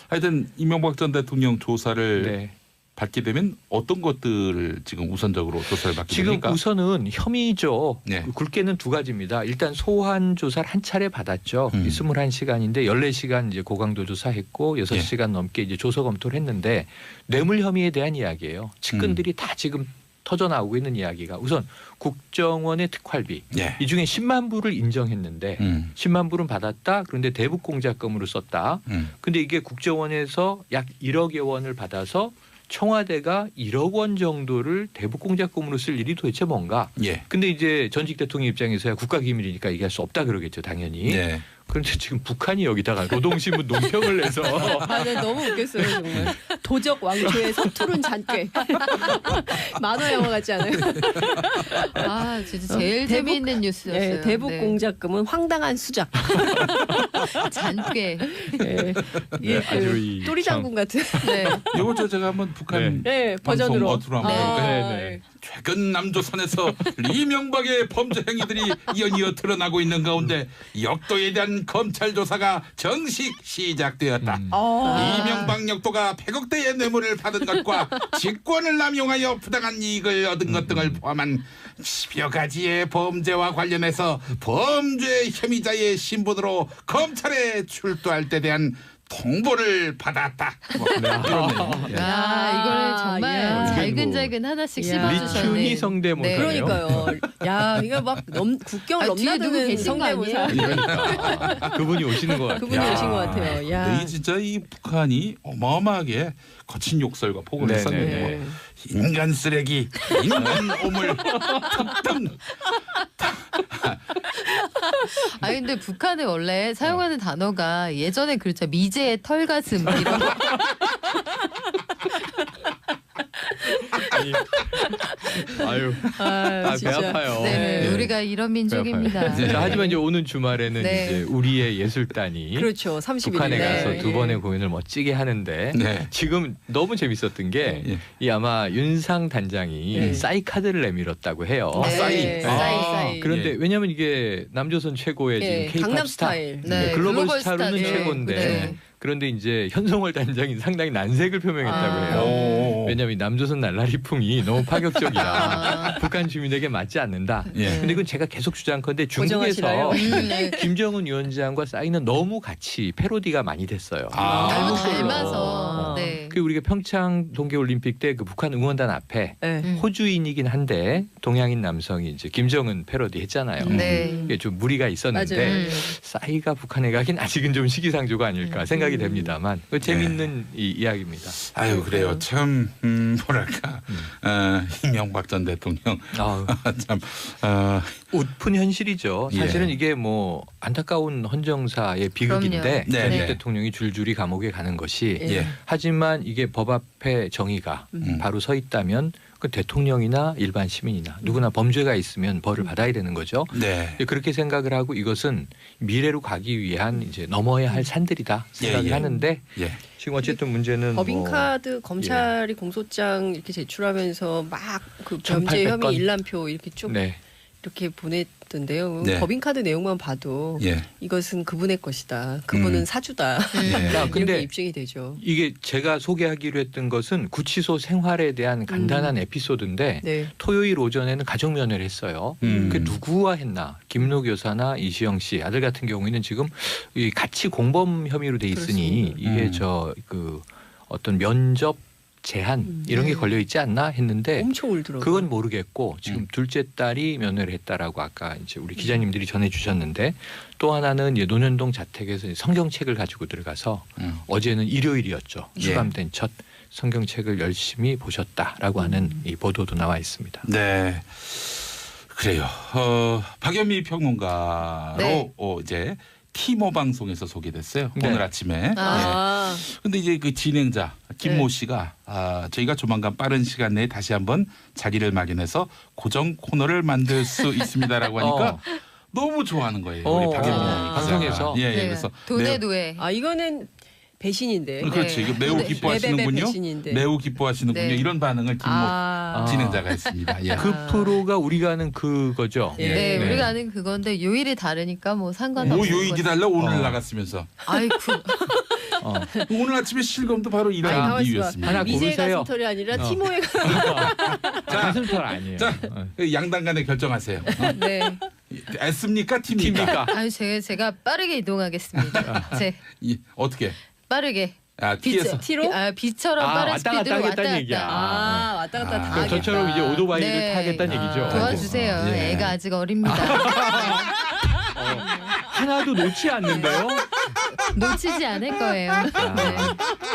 하여튼 이명박 전 대통령 조사를 네. 받게 되면 어떤 것들을 지금 우선적으로 조사를 받게 지금 됩니까? 우선은 혐의죠. 네. 굵게는 두 가지입니다. 일단 소환 조사를 한 차례 받았죠. 21시간인데 14시간 이제 고강도 조사했고 6시간 넘게 이제 조서 검토를 했는데 뇌물 혐의에 대한 이야기예요. 측근들이 다 지금 터져 나오고 있는 이야기가 우선 국정원의 특활비 예. 이 중에 10만 불을 인정했는데 10만 불은 받았다. 그런데 대북 공작금으로 썼다. 근데 이게 국정원에서 약 1억여 원을 받아서 청와대가 1억 원 정도를 대북 공작금으로 쓸 일이 도대체 뭔가? 예. 근데 이제 전직 대통령 입장에서야 국가기밀이니까 얘기할 수 없다 그러겠죠, 당연히. 네. 그런데 지금 북한이 여기다가 노동신문 논평을 내서 아, 네, 너무 웃겼어요 정말. 도적 왕조의 서투른 잔꾀. 만화 영화 같지 않아요? 아 진짜 제일 대북- 재미있는 뉴스였어요. 네, 대북 네. 공작금은 황당한 수작. 잔꾀. 네. 이게 그 아주 이 또리 참- 장군 같은. 네. 이번 제가 한번 북한 네, 방송 버전으로. 어투로 한번 네, 해볼까요? 네. 최근 남조선에서 이명박의 범죄 행위들이 연이어 드러나고 있는 가운데 역도에 대한 검찰 조사가 정식 시작되었다. 이명박 역도가 100억대의 뇌물을 받은 것과 직권을 남용하여 부당한 이익을 얻은 것 등을 포함한 10여 가지의 범죄와 관련해서 범죄 혐의자의 신분으로 검찰에 출두할 때 대한 통보를 받았다. 뭐 이런 내용. 예. 아 이거를 정말 야. 잘근잘근 하나씩 야. 씹어주셨네. 리춘이 성대모사네요. 그러니까요. 야, 이거 막 국경을 아, 뒤에 누구 넘나드는 계신 거 성대모사. 아니에요? 그러니까 그분이 오시는 것 같아요. 그분이 오신 것 같아요. 근데 야. 이 진짜 이 북한이 어마어마하게 거친 욕설과 폭언을 네네. 썼는데 네. 뭐 인간 쓰레기, 인간 오물 등등. 아 근데 북한에 원래 사용하는 단어가 예전에 그렇죠. 미제의 털가슴 이런 거. 아유, 배 진짜. 아파요. 네, 네. 우리가 이런 민족입니다. 자, 하지만 이제 오는 주말에는 네. 이제 우리의 예술단이 그렇죠. 30일. 북한에 네. 가서 두 예. 번의 공연을 멋지게 하는데 네. 지금 너무 재밌었던 게 예. 이 아마 윤상 단장이 네. 싸이 카드를 내밀었다고 해요. 아, 싸이. 싸이. 그런데 예. 왜냐하면 이게 남조선 최고의 예, 지금 K-팝 강남 스타, 스타일. 네, 글로벌 스타로는 스타죠. 최고인데 네. 그런데 이제 현송월 단장이 상당히 난색을 표명했다고 아. 해요. 오. 왜냐하면 남조선 날라리풍이 너무 파격적이라 아. 북한 주민에게 맞지 않는다. 예. 근데 그건 제가 계속 주장컨대 고정하시나요? 중국에서 네. 김정은 위원장과 싸이는 너무 같이 패러디가 많이 됐어요. 아. 너무 닮은 걸로. 닮아서. 네. 그 우리가 평창 동계올림픽 때 그 북한 응원단 앞에 네. 호주인이긴 한데 동양인 남성이 이제 김정은 패러디 했잖아요. 네. 이게 좀 무리가 있었는데 맞아요. 음. 싸이가 북한에 가긴 아직은 좀 시기상조가 아닐까 생각이 생각이 됩니다만 그 재밌는 이 이야기입니다. 아유 그래요. 참 뭐랄까 이명박 전 대통령 아우, 참 웃픈 현실이죠. 예. 사실은 이게 뭐 안타까운 헌정사의 비극인데 그럼요. 네, 전직 네. 대통령이 줄줄이 감옥에 가는 것이 예. 하지만 이게 법 앞에 정의가 바로 서 있다면 그 대통령이나 일반 시민이나 누구나 범죄가 있으면 벌을 받아야 되는 거죠. 네. 그렇게 생각을 하고 이것은 미래로 가기 위한 이제 넘어야 할 산들이다 생각을 예, 예. 하는데 예. 지금 어쨌든 문제는 법인카드 검찰이 공소장 이렇게 제출하면서 막 그 범죄 1800 혐의 건. 일람표 이렇게 쭉 네. 이렇게 보냈던데요. 네. 법인카드 내용만 봐도 예. 이것은 그분의 것이다. 그분은 사주다. 예. 자, 근데 이렇게 입증이 되죠. 이게 제가 소개하기로 했던 것은 구치소 생활에 대한 간단한 에피소드인데 네. 토요일 오전에는 가족면회를 했어요. 그 누구와 했나? 김노 여사나 이시영 씨 아들 같은 경우에는 지금 이 같이 공범 혐의로 돼 있으니 그렇습니다. 이게 저 그 어떤 면접 제한 이런 게 걸려 있지 않나 했는데 엄청 울더라고요. 그건 모르겠고 지금 둘째 딸이 면회를 했다라고 아까 이제 우리 기자님들이 전해주셨는데 또 하나는 이제 논현동 자택에서 성경책을 가지고 들어가서 어제는 일요일이었죠. 예. 수감된 첫 성경책을 열심히 보셨다라고 하는 이 보도도 나와 있습니다. 네. 그래요. 박연미 평론가로 네. 이제 티모 방송에서 소개됐어요. 네. 오늘 아침에. 아, 근데 이제 그 진행자 김모 네. 씨가 저희가 조만간 빠른 시간 내에 다시 한번 자리를 마련해서 고정 코너를 만들 수 있습니다라고 하니까 너무 좋아하는 거예요. 우리 박연미 기자가. 방송에서? 예, 예. 네. 그래서 돈의 노예. 아 이거는 배신인데. 그렇지. 이거 매우 네. 기뻐하시는군요. 배신인데. 매우 기뻐하시는군요. 네. 이런 반응을 김모 아, 진행자가 했습니다. 예. 그 프로가 우리가 아는 그거죠. 예. 네, 네. 우리가 아는 그건데 요일이 다르니까 뭐 상관없는 뭐 요일이 달라 오늘 어. 나갔으면서 아이고. 오늘 아침에 실검도 바로 아니, 이런 가만있어 봐. 이유였습니다. 하나 미제 고르세요. 가슴털이 아니라 어. 티모의 가슴털 아니에요. 자, 양당 간에 결정하세요. 네. S입니까? T입니까? 팀입니까? 아유 제가 빠르게 이동하겠습니다. 제 어떻게? 빠르게. T에서. T로? 빛처럼 빠른 왔다 갔다 스피드로 하겠다는 왔다 얘기야. 갔다. 아 왔다 갔다 다 그러니까 하겠다. 저처럼 이제 오토바이를 네. 타겠다는 얘기죠. 도와주세요. 예. 애가 아직 어립니다. 하나도 놓지 않는데요. 놓치지 않을 거예요. 네.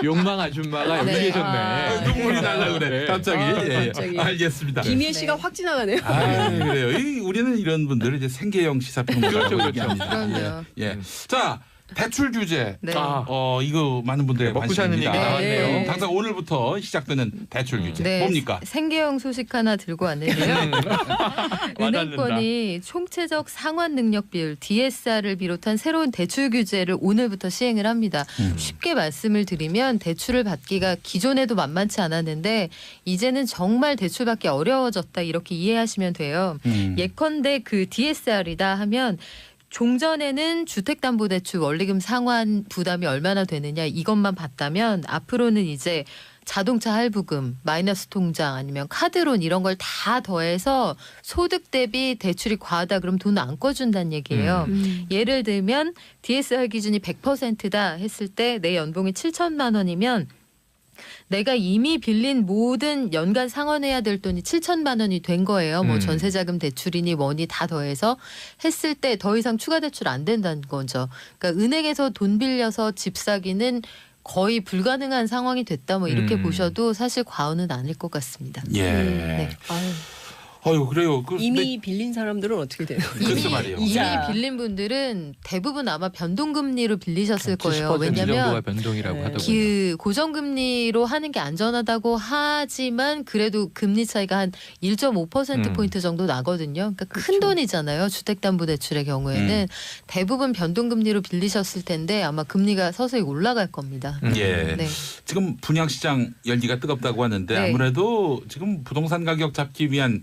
욕망 아줌마가 여기 네. 계셨네. 눈물이 날라 그래. 갑자기. 예, 예. 갑자기. 알겠습니다. 김희애 씨가 네. 확 지나가네요. 그래요. 우리는 이런 분들을 이제 생계형 시사평론가라고 그렇죠, 그렇죠. 얘기합니다. 그럼요. 예. 예. 자, 대출 규제. 네. 아, 이거 많은 분들의 네, 먹고 사는 관심입니다. 얘기 나왔네요. 네. 당장 오늘부터 시작되는 대출 규제. 네, 뭡니까? 생계형 소식 하나 들고 왔는데요. 은행권이 총체적 상환 능력 비율 DSR을 비롯한 새로운 대출 규제를 오늘부터 시행을 합니다. 쉽게 말씀을 드리면 대출을 받기가 기존에도 만만치 않았는데 이제는 정말 대출 받기 어려워졌다 이렇게 이해하시면 돼요. 예컨대 그 DSR이다 하면 종전에는 주택담보대출 원리금 상환 부담이 얼마나 되느냐 이것만 봤다면 앞으로는 이제 자동차 할부금, 마이너스 통장 아니면 카드론 이런 걸 다 더해서 소득 대비 대출이 과하다 그럼 돈 안 꿔준다는 얘기예요. 예를 들면 DSR 기준이 100%다 했을 때 내 연봉이 7천만 원이면 내가 이미 빌린 모든 연간 상환해야 될 돈이 7천만 원이 된 거예요. 뭐 전세자금 대출이니 뭐니 다 더해서 했을 때 더 이상 추가 대출 안 된다는 거죠. 그러니까 은행에서 돈 빌려서 집 사기는 거의 불가능한 상황이 됐다. 뭐 이렇게 보셔도 사실 과언은 아닐 것 같습니다. 예. 네. 아유, 그래요. 이미 빌린 사람들은 어떻게 돼요? 글쎄 말이에요. 이미 이자. 빌린 분들은 대부분 아마 변동금리로 빌리셨을 거예요. 70% 정도가 왜냐하면 변동이라고 네. 하더군요. 그 고정금리로 하는 게 안전하다고 하지만 그래도 금리 차이가 한 1.5%포인트 정도 나거든요. 그러니까 큰 돈이잖아요. 주택담보대출의 경우에는 대부분 변동금리로 빌리셨을 텐데 아마 금리가 서서히 올라갈 겁니다. 예. 네. 지금 분양시장 열기가 뜨겁다고 하는데 네. 아무래도 지금 부동산 가격 잡기 위한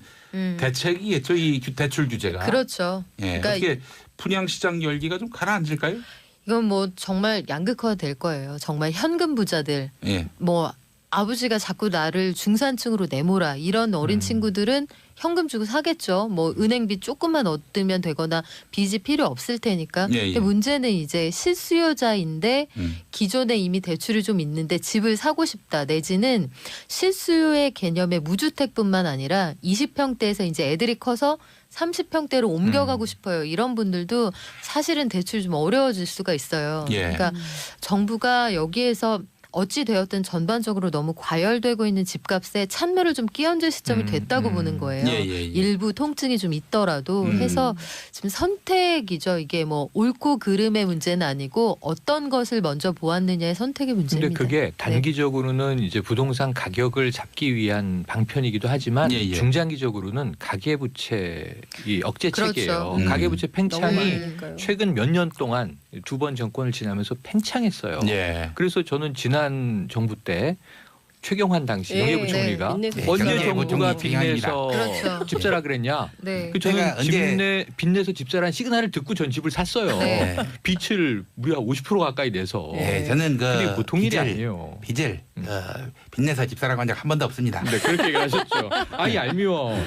대책이겠죠. 이 대출 규제가. 그렇죠. 예. 그러니까 어떻게 분양시장 열기가 좀 가라앉을까요? 이건 뭐 정말 양극화가 될 거예요. 정말 현금 부자들 예. 뭐 아버지가 자꾸 나를 중산층으로 내몰아 이런 어린 친구들은 현금 주고 사겠죠. 뭐 은행비 조금만 얻으면 되거나 빚이 필요 없을 테니까. 예, 예. 근데 문제는 이제 실수요자인데 기존에 이미 대출이 좀 있는데 집을 사고 싶다 내지는 실수요의 개념의 무주택뿐만 아니라 20평대에서 이제 애들이 커서 30평대로 옮겨가고 싶어요. 이런 분들도 사실은 대출이 좀 어려워질 수가 있어요. 예. 그러니까 정부가 여기에서 어찌 되었든 전반적으로 너무 과열되고 있는 집값에 찬물을 좀 끼얹을 시점이 됐다고 보는 거예요. 예. 일부 통증이 좀 있더라도 해서 지금 선택이죠. 이게 뭐 옳고 그름의 문제는 아니고 어떤 것을 먼저 보았느냐의 선택의 문제입니다. 근데 그게 네. 단기적으로는 이제 부동산 가격을 잡기 위한 방편이기도 하지만 예. 중장기적으로는 가계부채 이 억제책이에요. 그렇죠. 가계부채 너무 팽창이 많으니까요. 최근 몇 년 동안 두 번 정권을 지나면서 팽창했어요. 예. 그래서 저는 지난 정부 때 최경환 당시 예, 영예부총리가 네, 언제 경제부총리 정부가 비난이다. 빚내서 그렇죠. 집 사라 그랬냐? 네. 그 저는 제가 언제- 빚내서 집 사라는 시그널을 듣고 전 집을 샀어요. 네. 빚을 무려 50% 가까이 내서. 예, 저는 근데 보통 일이 빚을 아니에요. 빚내서 집 사라고 한 적 한 번도 없습니다. 네, 그렇게 얘기하셨죠. 아이 얄미워.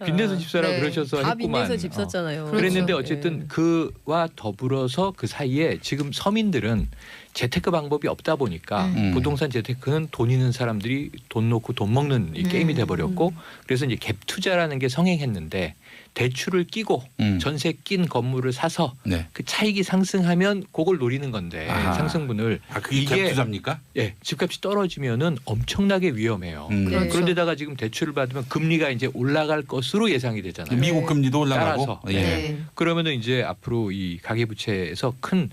빚내서 집 사라 네. 그러셔서 다 했구만. 빚내서 집 샀잖아요. 그랬는데 그렇죠. 어쨌든 그와 더불어서 그 사이에 지금 서민들은 재테크 방법이 없다 보니까 부동산 재테크는 돈 있는 사람들이 돈 놓고 돈 먹는 이 게임이 돼버렸고 그래서 이제 갭 투자라는 게 성행했는데 대출을 끼고 전세 낀 건물을 사서 네. 그 차익이 상승하면 그걸 노리는 건데 아하. 상승분을 그게 이게- 갭투자입니까? 예, 집값이 떨어지면은 엄청나게 위험해요. 그렇죠. 그런데다가 지금 대출을 받으면 금리가 이제 올라갈 것으로 예상이 되잖아요. 미국 금리도 올라가고. 따라서. 예. 네. 그러면은 이제 앞으로 이 가계부채에서 큰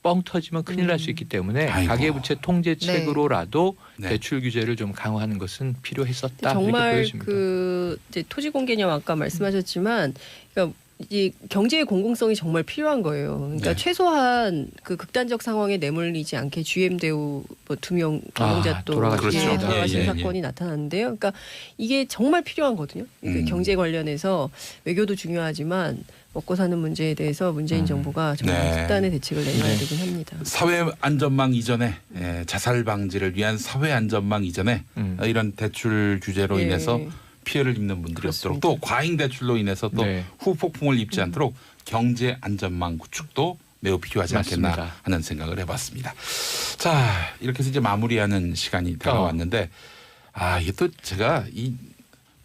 뻥 터지면 큰일 날 수 있기 때문에 아이고. 가계부채 통제책으로라도 네. 대출 규제를 좀 강화하는 것은 필요했었다. 이렇게 정말 보여집니다. 그 이제 토지 공개념 아까 말씀하셨지만 그러니까 이 경제의 공공성이 정말 필요한 거예요. 그러니까 네. 최소한 그 극단적 상황에 내몰리지 않게 GM 대우 뭐 2명 노동자 또 돌아가셨죠. 그렇죠. 돌아가신 예, 예, 사건이 나타났는데요. 그러니까 이게 정말 필요한거든요. 그 경제 관련해서 외교도 중요하지만 먹고 사는 문제에 대해서 문재인 정부가 정말 네. 특단의 대책을 내놔야 네. 되긴 합니다. 사회 안전망 이전에 자살 방지를 위한 사회 안전망 이전에 이런 대출 규제로 예. 인해서 피해를 입는 분들이 없도록 그렇습니다. 또 과잉 대출로 인해서 또 네. 후폭풍을 입지 않도록 경제 안전망 구축도 매우 필요하지 않겠나 맞습니다. 하는 생각을 해봤습니다. 자 이렇게 해서 이제 마무리하는 시간이 다가왔는데 이게 또 제가 이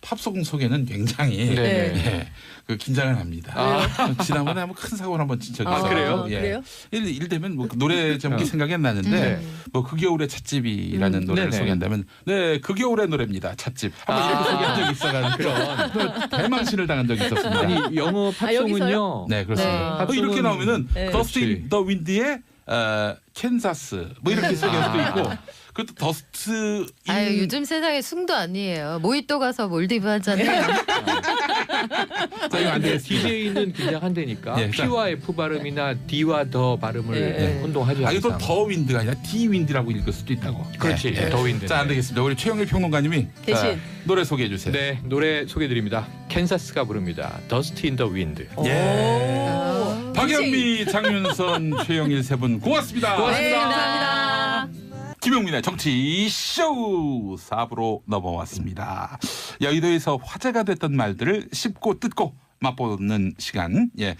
팝송 속에는 굉장히 네. 예, 그 긴장을 합니다. 지난번에 한번 큰 사고를 한번 친 적이 있어요. 그래요? 예. 그래요? 일되면 뭐 노래 제목이 생각이 안 나는데 네. 뭐 그 겨울의 찻집이라는 노래를 네네. 소개한다면 그 겨울의 노래입니다. 찻집 한번 이렇게 소개한 적이 있어가지고 그런 대망신을 당한 적이 있었습니다. 아니 영어 팝송은요. 여기서요? 네 그렇습니다. 네. 이렇게 나오면은 네. 더스틴 더 윈드의 캔사스 뭐 이렇게 소개할 수도 있고 그것도 더스트 아유 요즘 세상에 숭도 아니에요. 모히또 가서 몰디브 하잖아요. 자, 이거 안 되겠습니다. DJ는 긴장한다니까 예, 자. P와 F 발음이나 D와 더 발음을 네. 혼동하죠. 이거 항상. 더 윈드가 아니라 디 윈드라고 읽을 수도 있다고. 그렇지, 더 윈드. 자, 안 되겠습니다. 우리 최영일 평론가님이 대신. 노래 소개해 주세요. 네, 노래 소개드립니다. 캔사스가 부릅니다. Dust in the Wind. 예. 박연미, 장윤선, 최영일 세 분 고맙습니다. 네, 감사합니다. 김용민의 정치 쇼 4부로 넘어왔습니다. 여의도에서 화제가 됐던 말들을 씹고 뜯고 맛보는 시간. 예.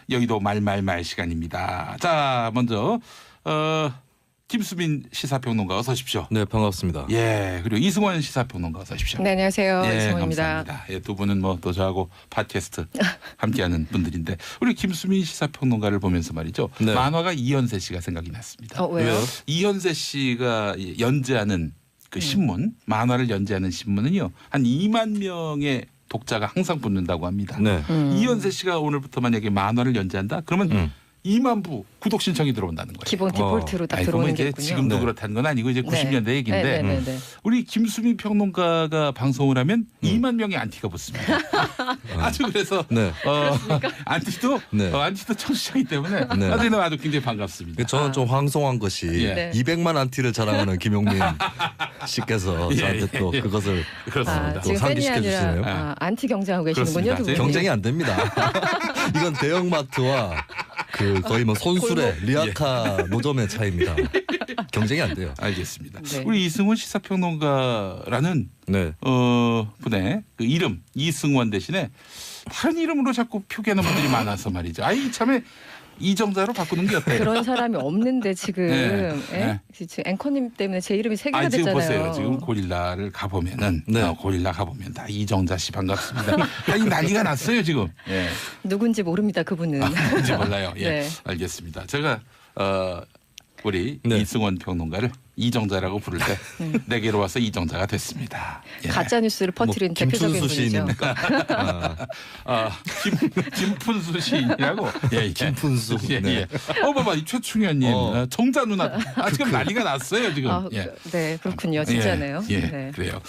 여의도 말말말 시간입니다. 자, 먼저 김수민 시사평론가 어서 오십시오. 네, 반갑습니다. 예. 그리고 이승원 시사평론가 어서 오십시오. 네, 안녕하세요. 예, 이승원입니다. 감사합니다. 예, 두 분은 뭐 또 저하고 팟캐스트 함께하는 분들인데 우리 김수민 시사평론가를 보면서 말이죠. 네. 만화가 이현세 씨가 생각이 났습니다. 왜요? 이현세 씨가 연재하는 그 신문, 만화를 연재하는 신문은요. 한 2만 명의 독자가 항상 붙는다고 합니다. 네. 이현세 씨가 오늘부터 만약에 만화를 연재한다? 그러면 2만 부 구독 신청이 들어온다는 거예요. 기본 디폴트로 딱 아니, 그러면 들어오는 이제 게 있군요. 지금도 네. 그렇다는 건 아니고 이제 90년대 얘기인데 네. 우리 김수민 평론가가 방송을 하면 2만 명의 안티가 붙습니다. 아주 그래서 네. 안티도 네. 안티도 청취자이기 때문에 네. 아주 굉장히 반갑습니다. 저는 좀 황송한 것이 예. 네. 200만 안티를 자랑하는 김용민 씨께서 예, 저한테 예, 또 예. 그것을 그렇습니다. 또 지금 팬이 상기시켜 아니라 주시네요. 안티 경쟁하고 계시는군요. 그렇습니다. 두 분이. 경쟁이 안 됩니다. 이건 대형마트와 그 거의 뭐 손수레 리아카 노점의 차이입니다. 경쟁이 안 돼요. 알겠습니다. 네. 우리 이승원 시사평론가라는 네. 분의 그 이름 이승원 대신에 다른 이름으로 자꾸 표기하는 분들이 많아서 말이죠. 아이 참에 이정자로 바꾸는 게 어때요? 그런 사람이 없는데 지금 네. 예? 네. 지금 앵커님 때문에 제 이름이 세 개가 아니 지금 됐잖아요. 보세요. 지금 고릴라를 가보면은 네. 고릴라 가보면 다 이정자 씨 반갑습니다. 이 난리가 났어요 지금. 예. 누군지 모릅니다. 그분은. 뭔지 몰라요. 예. 네. 알겠습니다. 제가 우리 네. 이승원 평론가를 이정자라고 부를 때 내게로 와서 이정자가 됐습니다. 예. 가짜 뉴스를 퍼뜨린 대표적인 김춘수 분이죠. 시인입니까? 김푼수 시인이라고. 예, 예. 김푼수. 예, 네. 예. 봐봐 이 최충현님, 정자 누나. 지금 난리가 났어요 지금. 아, 예. 네, 그렇군요. 진짜네요. 예, 네. 그래요.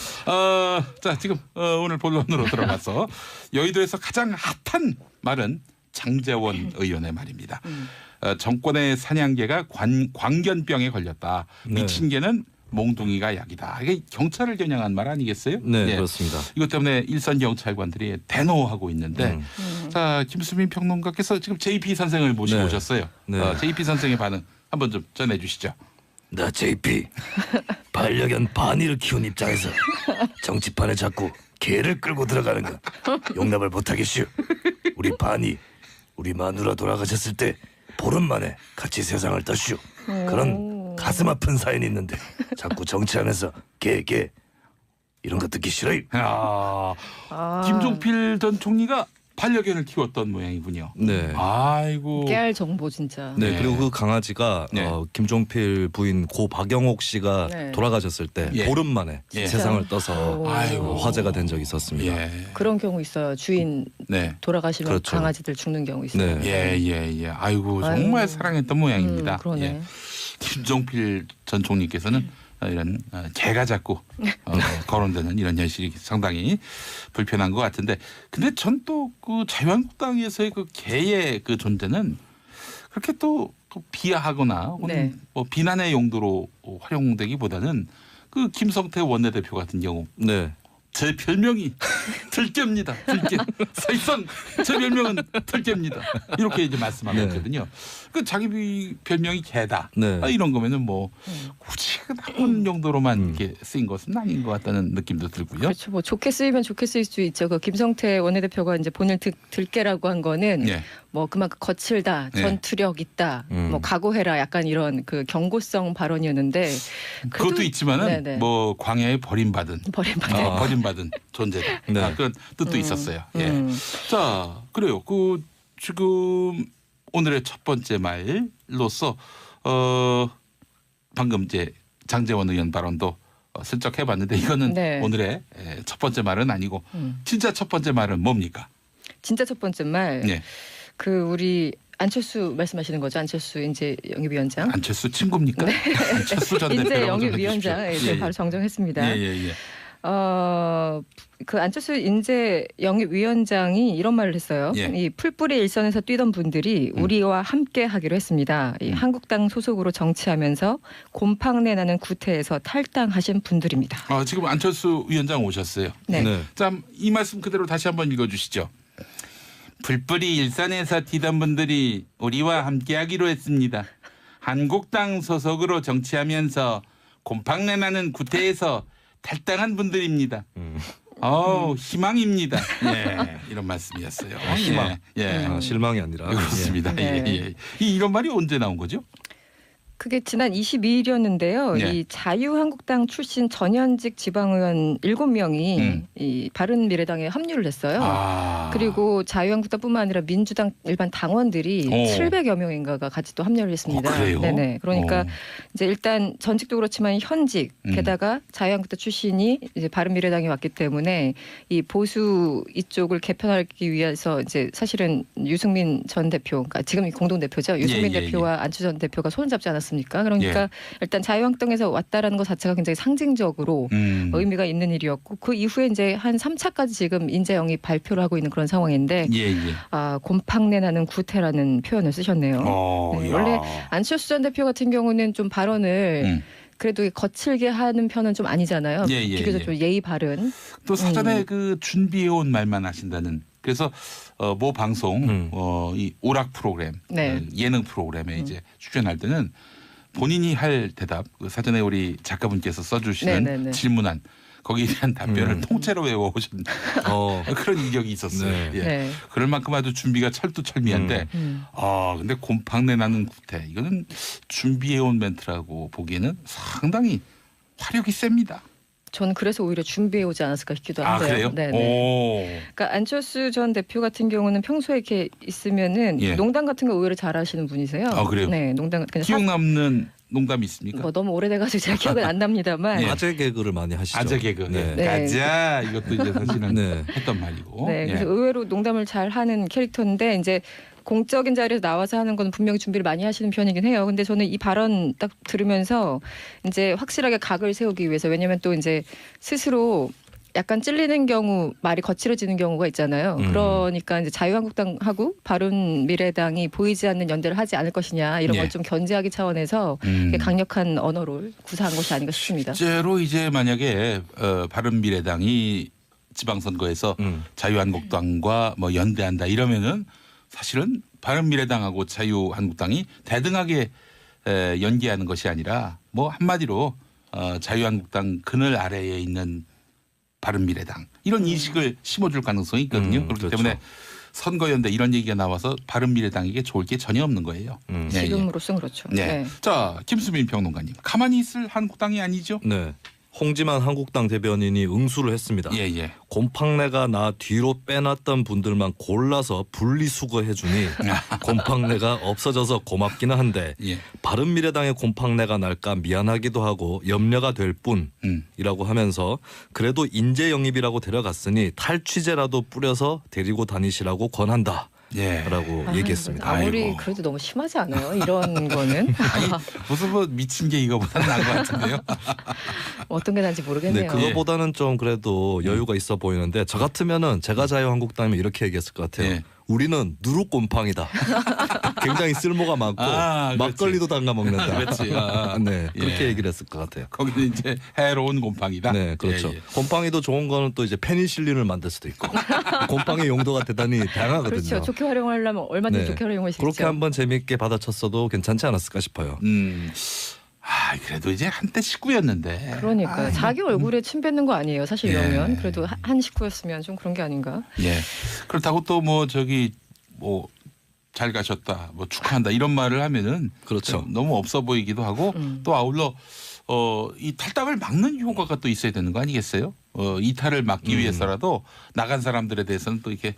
자, 지금 오늘 본론으로 들어가서 여의도에서 가장 핫한 말은 장제원 의원의 말입니다. 정권의 사냥개가 광견병에 걸렸다. 네. 미친 개는 몽둥이가 약이다. 이게 경찰을 겨냥한 말 아니겠어요? 네, 예. 그렇습니다. 이것 때문에 일선 경찰관들이 대노하고 있는데 자 김수민 평론가께서 지금 JP 선생을 모시고 네. 오셨어요. 네. JP 선생의 반응 한번 좀 전해주시죠. 나 JP 반려견 바니를 키운 입장에서 정치판에 자꾸 개를 끌고 들어가는 건 용납을 못하겠슈. 우리 바니 우리 마누라 돌아가셨을 때 보름 만에 같이 세상을 떴슈. 그런 가슴 아픈 사연이 있는데 자꾸 정치하면서 개 이런 거 듣기 싫어요. 김종필 전 총리가 반려견을 키웠던 모양이군요. 네. 아이고. 깨알 정보 진짜. 네, 네. 그리고 그 강아지가 네. 김종필 부인 고 박영옥 씨가 네. 돌아가셨을 때 예. 보름 만에 예. 세상을 떠서 아이고. 화제가 된 적이 있었습니다. 예. 그런 경우 있어요. 주인 네. 돌아가시면 그렇죠. 강아지들 죽는 경우 있어요. 네. 예. 아이고 정말 아이고. 사랑했던 모양입니다. 그러네. 예. 김종필 전 총리께서는 이런 개가 자꾸 거론되는 이런 현실이 상당히 불편한 것 같은데, 근데 전 또 그 자유한국당에서의 그 개의 그 존재는 그렇게 또 비하하거나 혹은 네. 뭐 비난의 용도로 활용되기보다는 그 김성태 원내대표 같은 경우 네. 제 별명이 들깨입니다. 들깨. 사실상 제 별명은 들깨입니다. 이렇게 이제 말씀하고 네. 있거든요. 그 자기 별명이 개다. 네. 이런 거면은 뭐 굳이 그 나쁜 용도로만 이렇게 쓰인 것은 아닌 것 같다는 느낌도 들고요. 그렇죠. 뭐 좋게 쓰이면 좋게 쓰일 수 있죠. 그 김성태 원내대표가 이제 본인을 들깨라고 한 거는 예. 뭐 그만큼 거칠다, 네. 전투력 있다, 뭐 각오해라, 약간 이런 그 경고성 발언이었는데 그래도- 그것도 있지만은 네네. 뭐 광야에 버림받은 버림받은 존재다. 네. 그런 뜻도 있었어요. 예. 음. 자, 그래요. 그 지금 오늘의 첫 번째 말로서 방금 이제 장제원 의원 발언도 슬쩍 해봤는데 이거는 네. 오늘의 첫 번째 말은 아니고 진짜 첫 번째 말은 뭡니까? 진짜 첫 번째 말. 예. 그 우리 안철수 말씀하시는 거죠? 안철수 인재 영입위원장. 안철수 친구입니까? 안철수 전 인재 대표라고 좀 영입위원장. 해주십시오. 네, 바로 정정했습니다. 예. 그 안철수 인재 영입위원장이 이런 말을 했어요. 예. 이 풀뿌리 일선에서 뛰던 분들이 우리와 함께 하기로 했습니다. 이 한국당 소속으로 정치하면서 곰팡내 나는 구태에서 탈당하신 분들입니다. 지금 안철수 위원장 오셨어요. 네. 네. 자, 이 말씀 그대로 다시 한번 읽어주시죠. 풀뿌리 일선에서 뛰던 분들이 우리와 함께하기로 했습니다. 한국당 소속으로 정치하면서 곰팡내 나는 구태에서 탈당한 분들입니다. 희망입니다. 예, 이런 말씀이었어요. 희망. 예. 실망이 아니라. 그렇습니다. 네. 예. 이런 말이 언제 나온 거죠? 그게 지난 22일이었는데요. 네. 이 자유한국당 출신 전현직 지방의원 7명이 이 바른미래당에 합류를 했어요. 그리고 자유한국당뿐만 아니라 민주당 일반 당원들이 700여 명인가가 같이 또 합류를 했습니다. 그래요? 네네. 그러니까 이제 일단 전직도 그렇지만 현직 게다가 자유한국당 출신이 이제 바른미래당에 왔기 때문에 이 보수 이쪽을 개편하기 위해서 이제 사실은 유승민 전 대표, 그러니까 지금 공동 대표죠. 유승민 예. 대표와 안철수 전 대표가 손을 잡지 않았습니까? 그러니까 일단 자유한국당에서 왔다라는 것 자체가 굉장히 상징적으로 의미가 있는 일이었고 그 이후에 이제 한 3차까지 지금 인재 영입 발표를 하고 있는 그런 상황인데 곰팡내 나는 구태라는 표현을 쓰셨네요. 네, 원래 안철수 전 대표 같은 경우는 좀 발언을 그래도 거칠게 하는 편은 좀 아니잖아요. 비교적 좀 예의 바른. 또 사전에 그 준비해온 말만 하신다는. 그래서 모 방송 이 오락 프로그램 예능 프로그램에 이제 출연할 때는 본인이 할 대답 그 사전에 우리 작가분께서 써주시는 질문안 거기에 대한 답변을 통째로 외워오신 그런 이력이 있었어요. 네. 예. 네. 그럴 만큼 아주 준비가 철두철미한데 근데 곰팡내 나는 구태 이거는 준비해온 멘트라고 보기에는 상당히 화력이 셉니다. 저는 그래서 오히려 준비해 오지 않았을까 싶기도 한데요. 그래요? 네. 오. 그러니까 안철수 전 대표 같은 경우는 평소에 이렇게 있으면은 예. 농담 같은 거 오히려 잘하시는 분이세요. 그래요? 네, 농담 그냥 기억 남는 농담이 있습니까? 뭐 너무 오래돼가지고 잘 기억은 안 납니다만. 예. 아재 개그를 많이 하시죠. 아재 개그. 네. 네. 가자 이것도 이제 사실은 네. 했던 말이고. 네, 그래서 의외로 농담을 잘 하는 캐릭터인데 이제 공적인 자리에서 나와서 하는 건 분명히 준비를 많이 하시는 편이긴 해요. 근데 저는 이 발언 딱 들으면서 이제 확실하게 각을 세우기 위해서 왜냐하면 또 이제 스스로 약간 찔리는 경우 말이 거칠어지는 경우가 있잖아요. 그러니까 이제 자유한국당하고 바른미래당이 보이지 않는 연대를 하지 않을 것이냐 이런 예. 걸 좀 견제하기 차원에서 강력한 언어를 구사한 것이 아닌가 싶습니다. 실제로 이제 만약에 바른미래당이 지방선거에서 자유한국당과 뭐 연대한다 이러면은 사실은 바른미래당하고 자유한국당이 대등하게 연계하는 것이 아니라 뭐 한마디로 자유한국당 그늘 아래에 있는 바른미래당 이런 인식을 심어줄 가능성이 있거든요. 그렇기 그렇죠. 때문에 선거연대 이런 얘기가 나와서 바른미래당에게 좋을 게 전혀 없는 거예요. 예, 지금으로서는 그렇죠. 예. 네. 자, 김수민 평론가님. 가만히 있을 한국당이 아니죠? 네. 홍지만 한국당 대변인이 응수를 했습니다. 예. 곰팡내가 나 뒤로 빼놨던 분들만 골라서 분리수거해주니 곰팡내가 없어져서 고맙기는 한데 예. 바른미래당의 곰팡내가 날까 미안하기도 하고 염려가 될 뿐이라고 하면서 그래도 인재 영입이라고 데려갔으니 탈취제라도 뿌려서 데리고 다니시라고 권한다. 예. 라고 얘기했습니다. 아무리 아이고. 그래도 너무 심하지 않아요? 이런 거는 아니 무슨 뭐 미친 게 이거보다 나은 것 같은데요. 어떤 게 난지 모르겠네요. 네, 그거보다는 좀 그래도 여유가 있어 보이는데 저 같으면은 제가 자유한국당이면 이렇게 얘기했을 것 같아요. 예. 우리는 누룩곰팡이다. 굉장히 쓸모가 많고 그렇지. 막걸리도 담가 먹는다. 그렇지. 네, 그렇게 예. 얘기를 했을 것 같아요. 거기는 이제 해로운 곰팡이다. 네, 그렇죠. 예, 예. 곰팡이도 좋은 거는 또 이제 페니실린을 만들 수도 있고 곰팡이 용도가 대단히 다양하거든요. 그렇죠. 좋게 활용하려면 얼마든지 네. 좋게 활용할 수 그렇게 있죠. 한번 재미있게 받아쳤어도 괜찮지 않았을까 싶어요. 그래도 이제 한때 식구였는데. 그러니까 자기 얼굴에 침 뱉는 거 아니에요. 사실 예. 이러면 그래도 한 식구였으면 좀 그런 게 아닌가. 예. 그렇다고 또 뭐 저기 뭐 잘 가셨다, 뭐 축하한다 이런 말을 하면은 그렇죠. 너무 없어 보이기도 하고 또 아울러 이 탈당을 막는 효과가 또 있어야 되는 거 아니겠어요? 이탈을 막기 위해서라도 나간 사람들에 대해서는 또 이렇게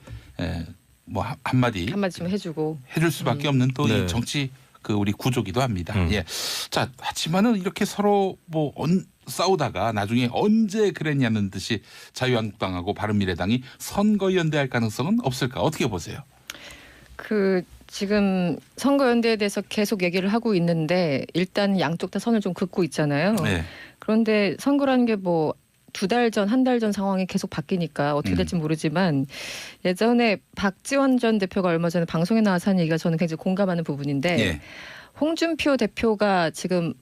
뭐 한마디 좀 해주고. 해줄 수밖에 없는 또 이 네. 정치 그 우리 구조기도 합니다. 예. 자, 하지만은 이렇게 서로 뭐 싸우다가 나중에 언제 그랬냐는 듯이 자유한국당하고 바른미래당이 선거연대할 가능성은 없을까? 어떻게 보세요? 그 지금 선거연대에 대해서 계속 얘기를 하고 있는데 일단 양쪽 다 선을 좀 긋고 있잖아요. 네. 그런데 선거라는 게 뭐 2달 전, 한 달 전 상황이 계속 바뀌니까 어떻게 될지 모르지만 예전에 박지원 전 대표가 얼마 전에 방송에 나와서 한 얘기가 저는 굉장히 공감하는 부분인데 예. 홍준표 대표가 지금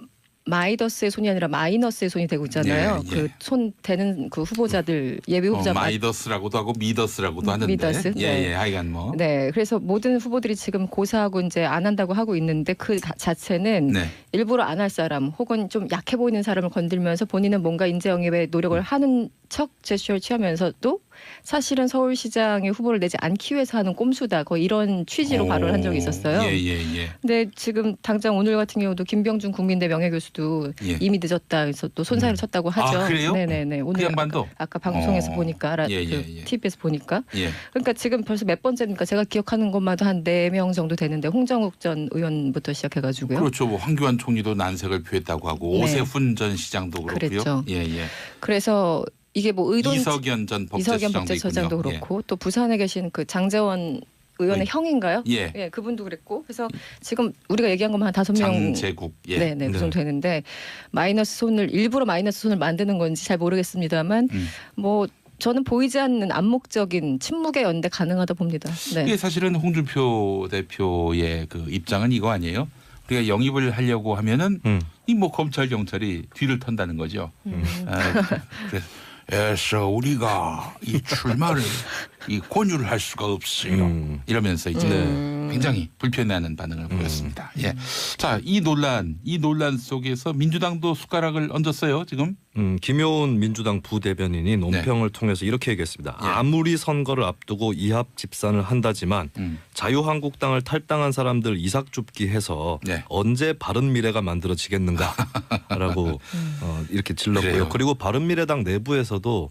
마이더스의 손이 아니라 마이너스의 손이 되고 있잖아요. 예, 예. 그 손 되는 그 후보자들 예비 후보자 마이더스라고도 하고 미더스라고도 하는데. 미더스? 예, 네. 예. 하여간 뭐. 네, 그래서 모든 후보들이 지금 고사하고 이제 안 한다고 하고 있는데 그 자체는 네. 일부러 안 할 사람 혹은 좀 약해 보이는 사람을 건들면서 본인은 뭔가 인재 영입에 노력을 하는 척 제스처를 취하면서도 사실은 서울시장의 후보를 내지 않기 위해서 하는 꼼수다. 거의 이런 취지로 발언을 한 적이 있었어요. 예, 예, 예. 근데 지금 당장 오늘 같은 경우도 김병준 국민대 명예교수도 예. 이미 늦었다. 그래서 또 손사래를 쳤다고 하죠. 아, 그래요? 네네네. 오늘 그 양반도? 아까 방송에서 보니까 예, 예, 그 예. TV에서 보니까 예. 그러니까 지금 벌써 몇 번째입니까? 제가 기억하는 것마다 한 4명 정도 되는데 홍정욱 전 의원부터 시작해가지고요. 그렇죠. 뭐 황교안 총리도 난색을 표했다고 하고 네. 오세훈 전 시장도 그렇고요. 그랬죠. 예, 예. 그래서 이게 뭐 의돈 이석연 전 이석연 법제처장도 법제처장도 있군요. 그렇고 또 부산에 계신 그 장재원 의원의 예. 형인가요? 예. 그분도 그랬고 그래서 지금 우리가 얘기한 것만 한 5명 장제국. 예. 네네 그 정도 되는데 일부러 마이너스 손을 만드는 건지 잘 모르겠습니다만 뭐 저는 보이지 않는 암묵적인 침묵의 연대 가능하다 봅니다. 네. 이게 사실은 홍준표 대표의 그 입장은 이거 아니에요? 우리가 영입을 하려고 하면은 이 뭐 검찰 경찰이 뒤를 턴다는 거죠. 그래서 해서 우리가 이 출마를 이 권유를 할 수가 없어요. 이러면서 이제 굉장히 불편해하는 반응을 보였습니다. 예. 자, 이 논란 속에서 민주당도 숟가락을 얹었어요, 지금. 김효은 민주당 부대변인이 논평을 통해서 이렇게 얘기했습니다. 예. 아무리 선거를 앞두고 이합 집산을 한다지만 자유한국당을 탈당한 사람들 이삭줍기해서 언제 바른미래가 만들어지겠는가라고 이렇게 질렀고요. 그래요. 그리고 바른미래당 내부에서도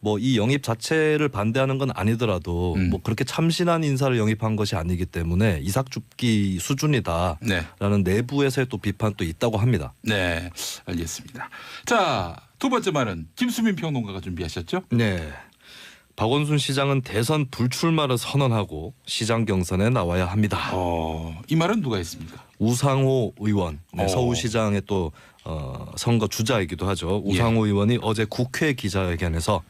뭐 이 영입 자체를 반대하는 건 아니더라도 뭐 그렇게 참신한 인사를 영입한 것이 아니기 때문에 이삭줍기 수준이다라는 내부에서의 또 비판도 있다고 합니다. 네, 알겠습니다. 자, 두 번째 말은 김수민 평론가가 준비하셨죠? 네. 박원순 시장은 대선 불출마를 선언하고 시장 경선에 나와야 합니다. 이 말은 누가 했습니까? 우상호 의원, 서울시장의 또 선거 주자이기도 하죠. 우상호 의원이 어제 국회 기자회견에서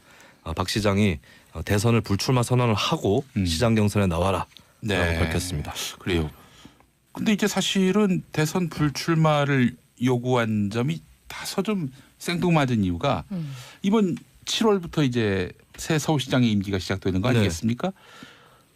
박 시장이 대선을 불출마 선언을 하고 시장 경선에 나와라 라고 밝혔습니다. 그래요. 근데 이제 사실은 대선 불출마를 요구한 점이 다소 좀 생뚱맞은 이유가 이번 7월부터 이제 새 서울시장의 임기가 시작되는 거 아니겠습니까?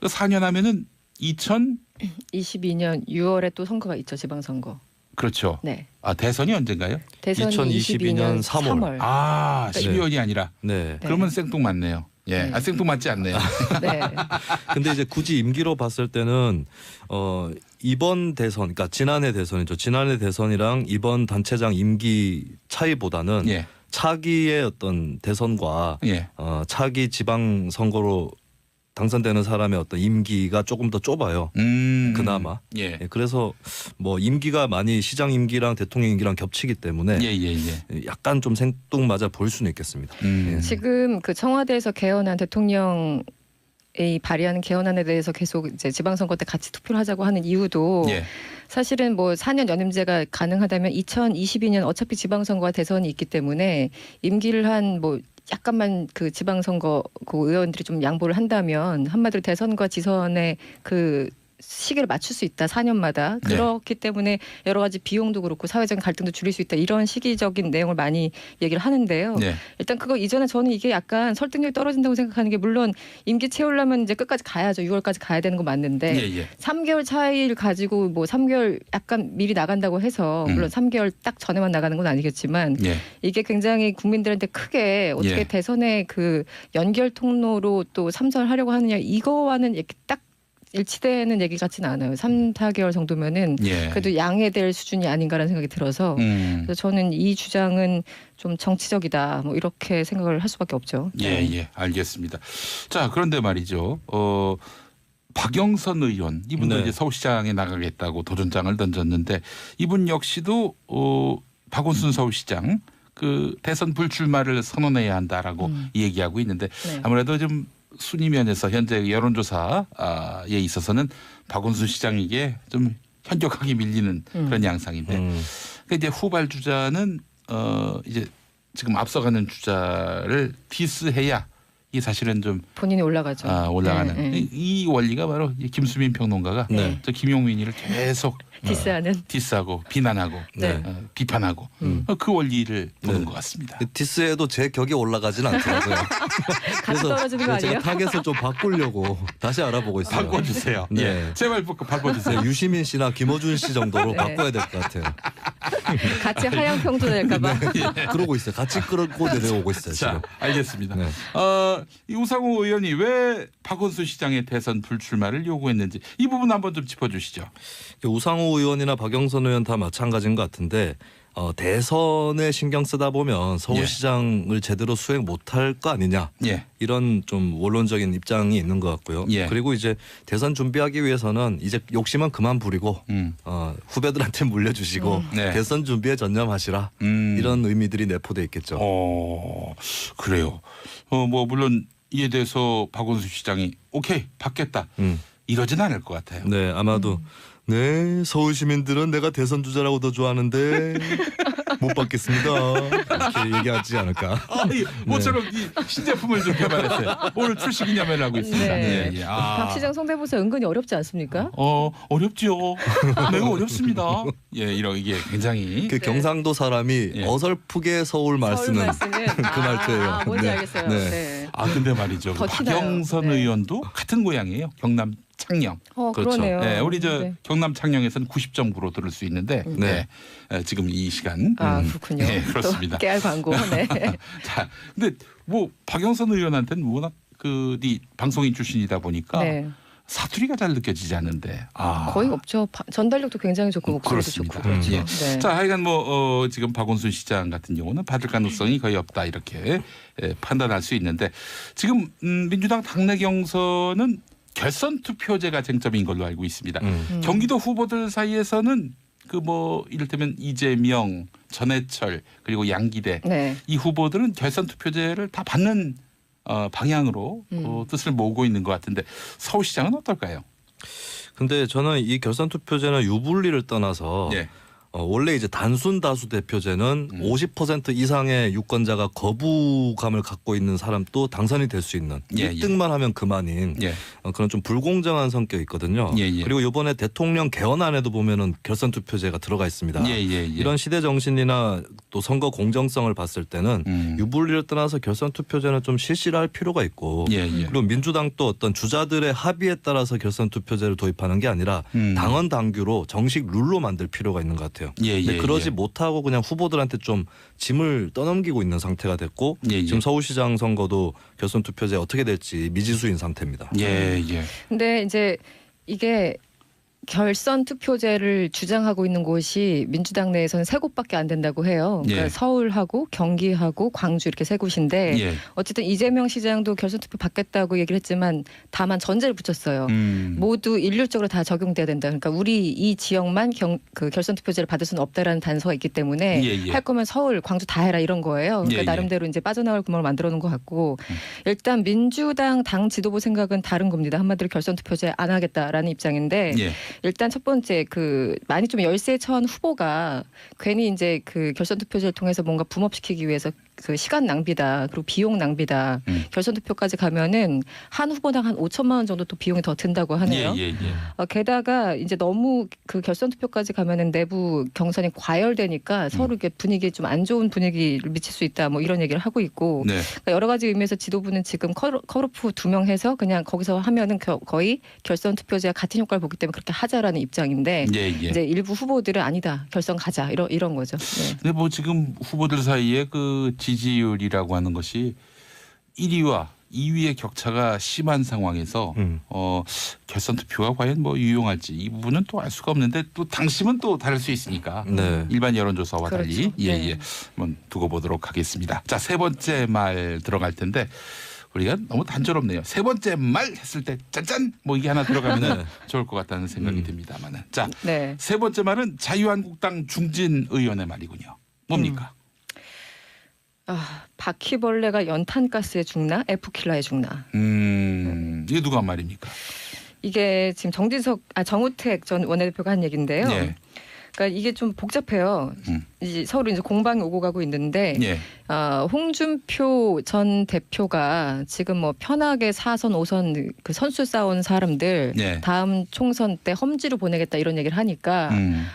4년 하면은 2022년 6월에 또 선거가 있죠, 지방선거. 그렇죠. 네. 아, 대선이 언젠가요? 대선이 2022년 3월. 아, 12월이 아니라. 네. 그러면 생뚱맞네요. 예, 네. 아, 생뚱맞지 않네요. 네. 근데 이제 굳이 임기로 봤을 때는 이번 대선, 그러니까 지난해 대선이죠. 지난해 대선이랑 이번 단체장 임기 차이보다는 차기의 어떤 대선과 차기 지방 선거로 당선되는 사람의 어떤 임기가 조금 더 좁아요. 그나마. 그래서 뭐 임기가 많이 시장 임기랑 대통령 임기랑 겹치기 때문에 약간 좀 생뚱맞아 보일 수는 있겠습니다. 지금 그 청와대에서 개헌한 대통령이 발의하는 개헌안에 대해서 계속 이제 지방선거 때 같이 투표를 하자고 하는 이유도 사실은 뭐 4년 연임제가 가능하다면 2022년 어차피 지방선거와 대선이 있기 때문에 임기를 한 뭐 약간만 그 지방선거 그 의원들이 좀 양보를 한다면 한마디로 대선과 지선의 그 시기를 맞출 수 있다 4년마다 그렇기 때문에 여러 가지 비용도 그렇고 사회적인 갈등도 줄일 수 있다 이런 시기적인 내용을 많이 얘기를 하는데요. 일단 그거 이전에 저는 이게 약간 설득력이 떨어진다고 생각하는 게 물론 임기 채우려면 이제 끝까지 가야죠. 6월까지 가야 되는 거 맞는데 3개월 차이를 가지고 뭐 3개월 약간 미리 나간다고 해서 물론 3개월 딱 전에만 나가는 건 아니겠지만 이게 굉장히 국민들한테 크게 어떻게 대선의 그 연결 통로로 또 삼선하려고 하느냐 이거와는 이렇게 딱 일치되는 얘기 같지는 않아요. 3, 4개월 정도면은 그래도 양해될 수준이 아닌가라는 생각이 들어서 그래서 저는 이 주장은 좀 정치적이다 뭐 이렇게 생각을 할 수밖에 없죠. 알겠습니다. 자, 그런데 말이죠. 박영선 의원 이분도 이제 서울시장에 나가겠다고 도전장을 던졌는데 이분 역시도 박원순 서울시장 그 대선 불출마를 선언해야 한다라고 얘기하고 있는데 아무래도 좀 순위 면에서 현재 여론조사에 있어서는 박원순 시장에게 좀 현격하게 밀리는 그런 양상인데 그러니까 이제 후발 주자는 이제 지금 앞서가는 주자를 디스해야 이 사실은 좀 본인이 올라가죠. 올라가는 이 원리가 바로 김수민 평론가가 저 김용민이를 계속 디스하고 비난하고 비판하고 그 원리를 보는 것 같습니다. 디스에도 제 격이 올라가지는 않더라고요. 같이 떨어지는 거 아니에요? 제가 타겟을 좀 바꾸려고 다시 알아보고 있어요. 바꿔주세요. 제발 바꿔주세요. 유시민 씨나 김어준 씨 정도로 바꿔야 될 것 같아요. 같이 하향 평준될까 봐. 그러고 있어요. 같이 끌고 내려오고 있어요. 자, 지금. 알겠습니다. 이 우상호 의원이 왜 박원순 시장의 대선 불출마를 요구했는지 이 부분 한번 좀 짚어주시죠. 우상호 의원이나 박영선 의원 다 마찬가지인 것 같은데 대선에 신경 쓰다 보면 서울시장을 제대로 수행 못할 거 아니냐 이런 좀 원론적인 입장이 있는 것 같고요. 그리고 이제 대선 준비하기 위해서는 이제 욕심은 그만 부리고 후배들한테 물려주시고 대선 준비에 전념하시라 이런 의미들이 내포돼 있겠죠. 그래요. 뭐 물론 이에 대해서 박원순 시장이 오케이 받겠다 이러진 않을 것 같아요. 네, 아마도 네 서울 시민들은 내가 대선 주자라고 더 좋아하는데 못 받겠습니다. 이렇게 얘기하지 않을까. 모처럼 이 신제품을 좀 개발했어요. 오늘 출시 기념회를 하고 있습니다. 네. 예, 예. 박 시장 성대모사 은근히 어렵지 않습니까? 어렵죠. 매우 어렵습니다. 예, 이게 굉장히 그 경상도 사람이 예. 어설프게 서울 말 쓰는 그 말투예요. 뭔지 네. 알겠어요. 네. 네. 근데 말이죠. 더 티나요. 박영선 네. 의원도 같은 고향이에요. 경남 창녕. 그렇죠. 그러네요. 네, 우리 네. 경남 창녕에서는 90.9로 들을 수 있는데 네. 지금 이 시간 그렇군요. 네, 그렇습니다. 또 깨알 광고. 네. 자, 근데 뭐 박영선 의원한테는 워낙 네 방송인 출신이다 보니까 네. 사투리가 잘 느껴지지 않는데 거의 없죠. 전달력도 굉장히 좋고 목소리도 좋고 그렇습니다. 그렇죠. 예. 네. 자, 하여간 지금 박원순 시장 같은 경우는 받을 가능성이 거의 없다 이렇게 판단할 수 있는데 지금 민주당 당내 경선은 결선 투표제가 쟁점인 걸로 알고 있습니다. 경기도 후보들 사이에서는 이를테면 이재명, 전해철 그리고 양기대 네. 이 후보들은 결선 투표제를 다 받는 방향으로 뜻을 모으고 있는 것 같은데 서울시장은 어떨까요? 근데 저는 이 결선 투표제는 유불리를 떠나서 네. 원래 이제 단순 다수 대표제는 50% 이상의 유권자가 거부감을 갖고 있는 사람도 당선이 될 수 있는 1등만 하면 그만인 그런 좀 불공정한 성격이 있거든요. 그리고 이번에 대통령 개헌안에도 보면은 결선 투표제가 들어가 있습니다. 이런 시대 정신이나 또 선거 공정성을 봤을 때는 유불리를 떠나서 결선 투표제는 좀 실시를 할 필요가 있고 그리고 민주당도 어떤 주자들의 합의에 따라서 결선 투표제를 도입하는 게 아니라 당헌 당규로 정식 룰로 만들 필요가 있는 것 같아요. 근데 그러지 못하고 그냥 후보들한테 좀 짐을 떠넘기고 있는 상태가 됐고 지금 서울시장 선거도 결선 투표제 어떻게 될지 미지수인 상태입니다. 근데 이제 이게 결선 투표제를 주장하고 있는 곳이 민주당 내에서는 세 곳밖에 안 된다고 해요. 그러니까 서울하고 경기하고 광주 이렇게 세 곳인데 어쨌든 이재명 시장도 결선 투표 받겠다고 얘기를 했지만 다만 전제를 붙였어요. 모두 일률적으로 다 적용돼야 된다. 그러니까 우리 이 지역만 그 결선 투표제를 받을 수는 없다라는 단서가 있기 때문에 할 거면 서울, 광주 다 해라 이런 거예요. 그러니까 나름대로 이제 빠져나올 구멍을 만들어 놓은 것 같고 일단 민주당 당 지도부 생각은 다른 겁니다. 한마디로 결선 투표제 안 하겠다라는 입장인데 일단 첫 번째 많이 좀 열세에 처한 후보가 괜히 이제 그 결선 투표제를 통해서 뭔가 붐업시키기 위해서 그 시간 낭비다 그리고 비용 낭비다 결선 투표까지 가면은 한 후보당 한 5천만 원 정도 또 비용이 더 든다고 하네요. 게다가 이제 너무 그 결선 투표까지 가면은 내부 경선이 과열되니까 서로 이렇게 분위기에 좀 안 좋은 분위기를 미칠 수 있다 뭐 이런 얘기를 하고 있고 그러니까 여러 가지 의미에서 지도부는 지금 컷오프 2명 해서 그냥 거기서 하면은 거의 결선 투표제와 같은 효과를 보기 때문에 그렇게 하자라는 입장인데 이제 일부 후보들은 아니다 결선 가자 이런 거죠. 근데 뭐 지금 후보들 사이에 그 지지율이라고 하는 것이 1위와 2위의 격차가 심한 상황에서 결선 투표가 과연 뭐 유용할지 이 부분은 또 알 수가 없는데 또 당심은 또 다를 수 있으니까 일반 여론조사와 달리 한번 두고 보도록 하겠습니다. 자, 세 번째 말 들어갈 텐데 우리가 너무 단조롭네요. 세 번째 말 했을 때 짠짠 뭐 이게 하나 들어가면 좋을 것 같다는 생각이 듭니다만은 자, 세 번째 말은 자유한국당 중진 의원의 말이군요. 뭡니까? 바퀴벌레가 연탄가스에 죽나 F킬러에 죽나. 이게 누가 한 말입니까? 이게 지금 정우택 전 원내대표가 한 얘기인데요. 그러니까 이게 좀 복잡해요. 서로 이제 공방이 오고 가고 있는데 홍준표 전 대표가 지금 뭐 편하게 4선 5선 그 선수 쌓은 사람들 다음 총선 때 험지로 보내겠다 이런 얘기를 하니까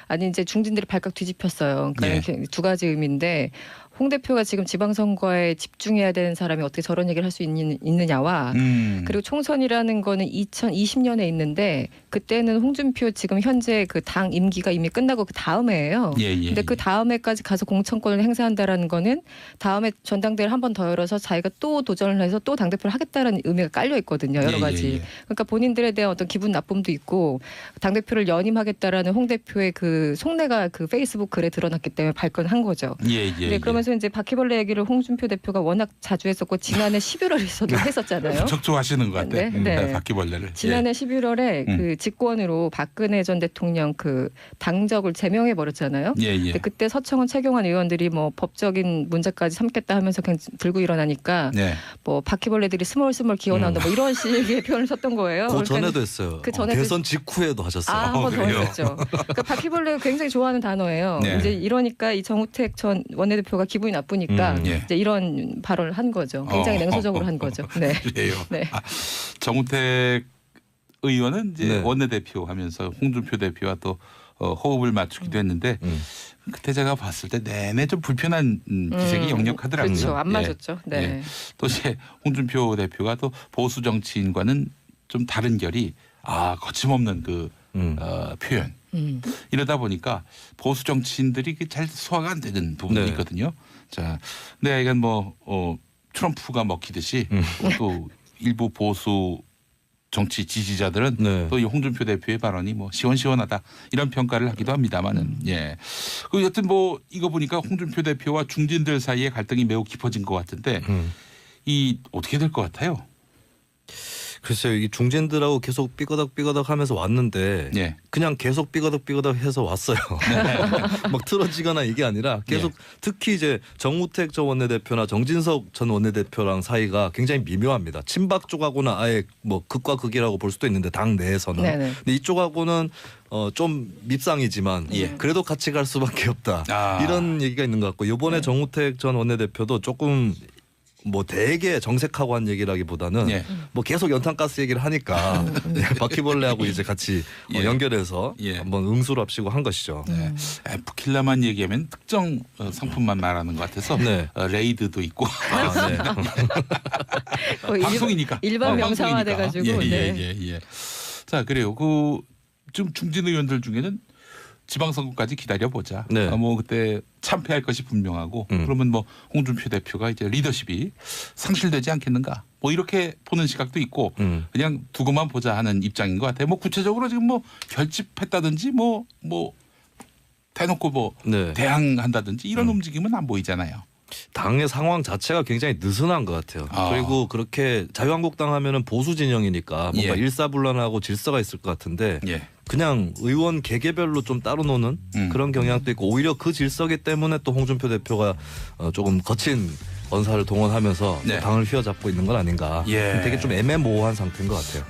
아니 이제 중진들이 발칵 뒤집혔어요. 그러니까 이렇게 두 가지 의미인데 홍 대표가 지금 지방선거에 집중해야 되는 사람이 어떻게 저런 얘기를 할 수 있느냐와 그리고 총선이라는 거는 2020년에 있는데 그때는 홍준표 지금 현재 그 당 임기가 이미 끝나고 그 다음에예요. 근데 그 다음에까지 가서 공천권을 행사한다라는 거는 다음에 전당대회를 한 번 더 열어서 자기가 또 도전을 해서 또 당대표를 하겠다라는 의미가 깔려 있거든요. 여러 가지. 그러니까 본인들에 대한 어떤 기분 나쁨도 있고 당대표를 연임하겠다라는 홍 대표의 그 속내가 그 페이스북 글에 드러났기 때문에 발끈한 거죠. 근데 그러면서 그래서 이제 바퀴벌레 얘기를 홍준표 대표가 워낙 자주 했었고 지난해 11월에서도 했었잖아요. 적조하시는 것 같아. 네. 바퀴벌레를. 지난해 11월에 그 직권으로 박근혜 전 대통령 그 당적을 제명해 버렸잖아요. 근데 그때 서청원, 최경환 의원들이 뭐 법적인 문제까지 삼겠다 하면서 그냥 들고 일어나니까 뭐 바퀴벌레들이 스멀스멀 기어나온다 뭐 이런 식의 표현을 썼던 거예요. 그 전에도 했어요. 그 전에도 대선 직후에도 하셨어요. 한 번 더 했었죠. 그러니까 바퀴벌레 굉장히 좋아하는 단어예요. 이제 이러니까 이 정우택 전 원내대표가 기분이 나쁘니까 이제 이런 발언을 한 거죠. 굉장히 냉소적으로 한 거죠. 네. 그래요. 네. 정우택 의원은 이제 원내대표 하면서 홍준표 대표와 또 호흡을 맞추기도 했는데 그때 제가 봤을 때 내내 좀 불편한 기색이 역력하더라고요. 그렇죠. 안 맞았죠. 네. 또 이제 홍준표 대표가 또 보수 정치인과는 좀 다른 결이 거침없는 그 표현. 이러다 보니까 보수 정치인들이 잘 소화가 안 되는 부분이 있거든요. 자, 근데 이건 뭐 트럼프가 먹히듯이 또 일부 보수 정치 지지자들은 또 이 홍준표 대표의 발언이 뭐 시원시원하다 이런 평가를 하기도 합니다만은 그 여튼 뭐 이거 보니까 홍준표 대표와 중진들 사이의 갈등이 매우 깊어진 것 같은데 이 어떻게 될 것 같아요? 글쎄요, 이 중진들하고 계속 삐거덕 하면서 왔는데 그냥 계속 삐거덕 해서 왔어요. 막 틀어지거나 이게 아니라 계속 특히 이제 정우택 전 원내대표나 정진석 전 원내대표랑 사이가 굉장히 미묘합니다. 친박 쪽하고는 아예 뭐 극과 극이라고 볼 수도 있는데 당 내에서는. 근데 이쪽하고는 좀 밉상이지만 그래도 같이 갈 수밖에 없다. 이런 얘기가 있는 것 같고 이번에 정우택 전 원내대표도 조금 뭐 되게 정색하고 한 얘기라기보다는 뭐 계속 연탄가스 얘기를 하니까 바퀴벌레하고 이제 같이 연결해서 한번 응수를 합시고 한 것이죠. 에프킬라만 얘기하면 특정 상품만 말하는 것 같아서 레이드도 있고 방송이니까 일반 명사화돼가지고. 자, 그래요. 그 좀 중진 의원들 중에는 지방선거까지 기다려보자. 뭐 그때 참패할 것이 분명하고 그러면 뭐 홍준표 대표가 이제 리더십이 상실되지 않겠는가. 뭐 이렇게 보는 시각도 있고 그냥 두고만 보자 하는 입장인 것 같아요. 뭐 구체적으로 지금 뭐 결집했다든지 뭐 대놓고 뭐 대항한다든지 이런 움직임은 안 보이잖아요. 당의 상황 자체가 굉장히 느슨한 것 같아요. 그리고 그렇게 자유한국당 하면은 보수 진영이니까 뭔가 일사불란하고 질서가 있을 것 같은데 그냥 의원 개개별로 좀 따로 노는 그런 경향도 있고 오히려 그 질서기 때문에 또 홍준표 대표가 조금 거친 언사를 동원하면서 당을 휘어잡고 있는 건 아닌가. 되게 좀 애매모호한 상태인 것 같아요.